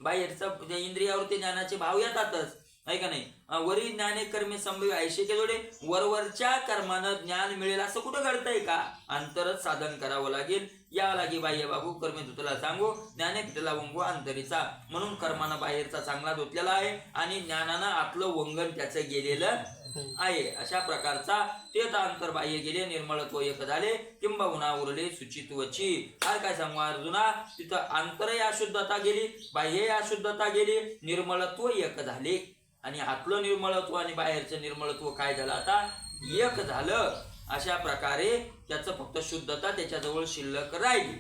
बाहेरचं इंद्रियावर ते ज्ञानाचे भाव येतातच आहे का नाही. वरी ज्ञाने कर्मे संभवी ऐशेके जोडे, वरवरच्या कर्मानं ज्ञान मिळेल असं कुठं घडतंय का. अंतरच साधन करावं लागेल. यावं लागे बाह्य बाबू कर्मे धुतला सांगू, ज्ञाने पिटला वंगू अंतरीचा. म्हणून कर्मानं बाहेरचा चांगला धुतलेला आहे आणि ज्ञानानं आतलं वंगण त्याचं गेलेलं आहे. अशा प्रकारचा ते अंतर बाह्य गेले, निर्मळत्व एक झाले, किंबहुना उरले सुचित्वची. काय सांगू अर्जुना, तिथं अंतरही अशुद्धता गेली, बाह्य अशुद्धता गेली, निर्मळत्व एक झाले. आणि आतलं निर्मळत्व आणि बाहेरचं निर्मळत्व काय झालं आता एक झालं. अशा प्रकारे त्याचं फक्त शुद्धता त्याच्याजवळ शिल्लक राहिली.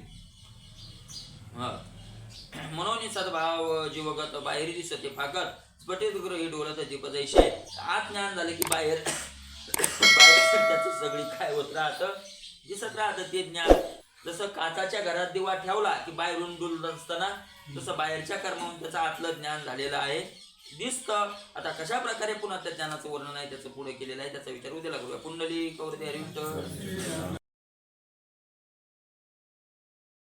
म्हणून सद्भाव जीवगत बाहेर दिसते फाकत स्फटित ग्रही डोलत दीप जैसे. आत ज्ञान झालं की बाहेर त्याचं सगळी काय होत राहतं, दिसत राहतं ते ज्ञान. जसं काचाच्या घरात दिवा ठेवला की बाहेरून डुलत असताना, तसं बाहेरच्या कर्मावरून त्याचं आतलं ज्ञान झालेलं आहे, दिसतं. आता कशा प्रकारे पुन्हा त्या ज्ञानाचं वर्णन आहे त्याचं पुढे केलेलं आहे, त्याचा विचार उद्याला करूया. पुंडलिक वरती हरिविठ्ठल.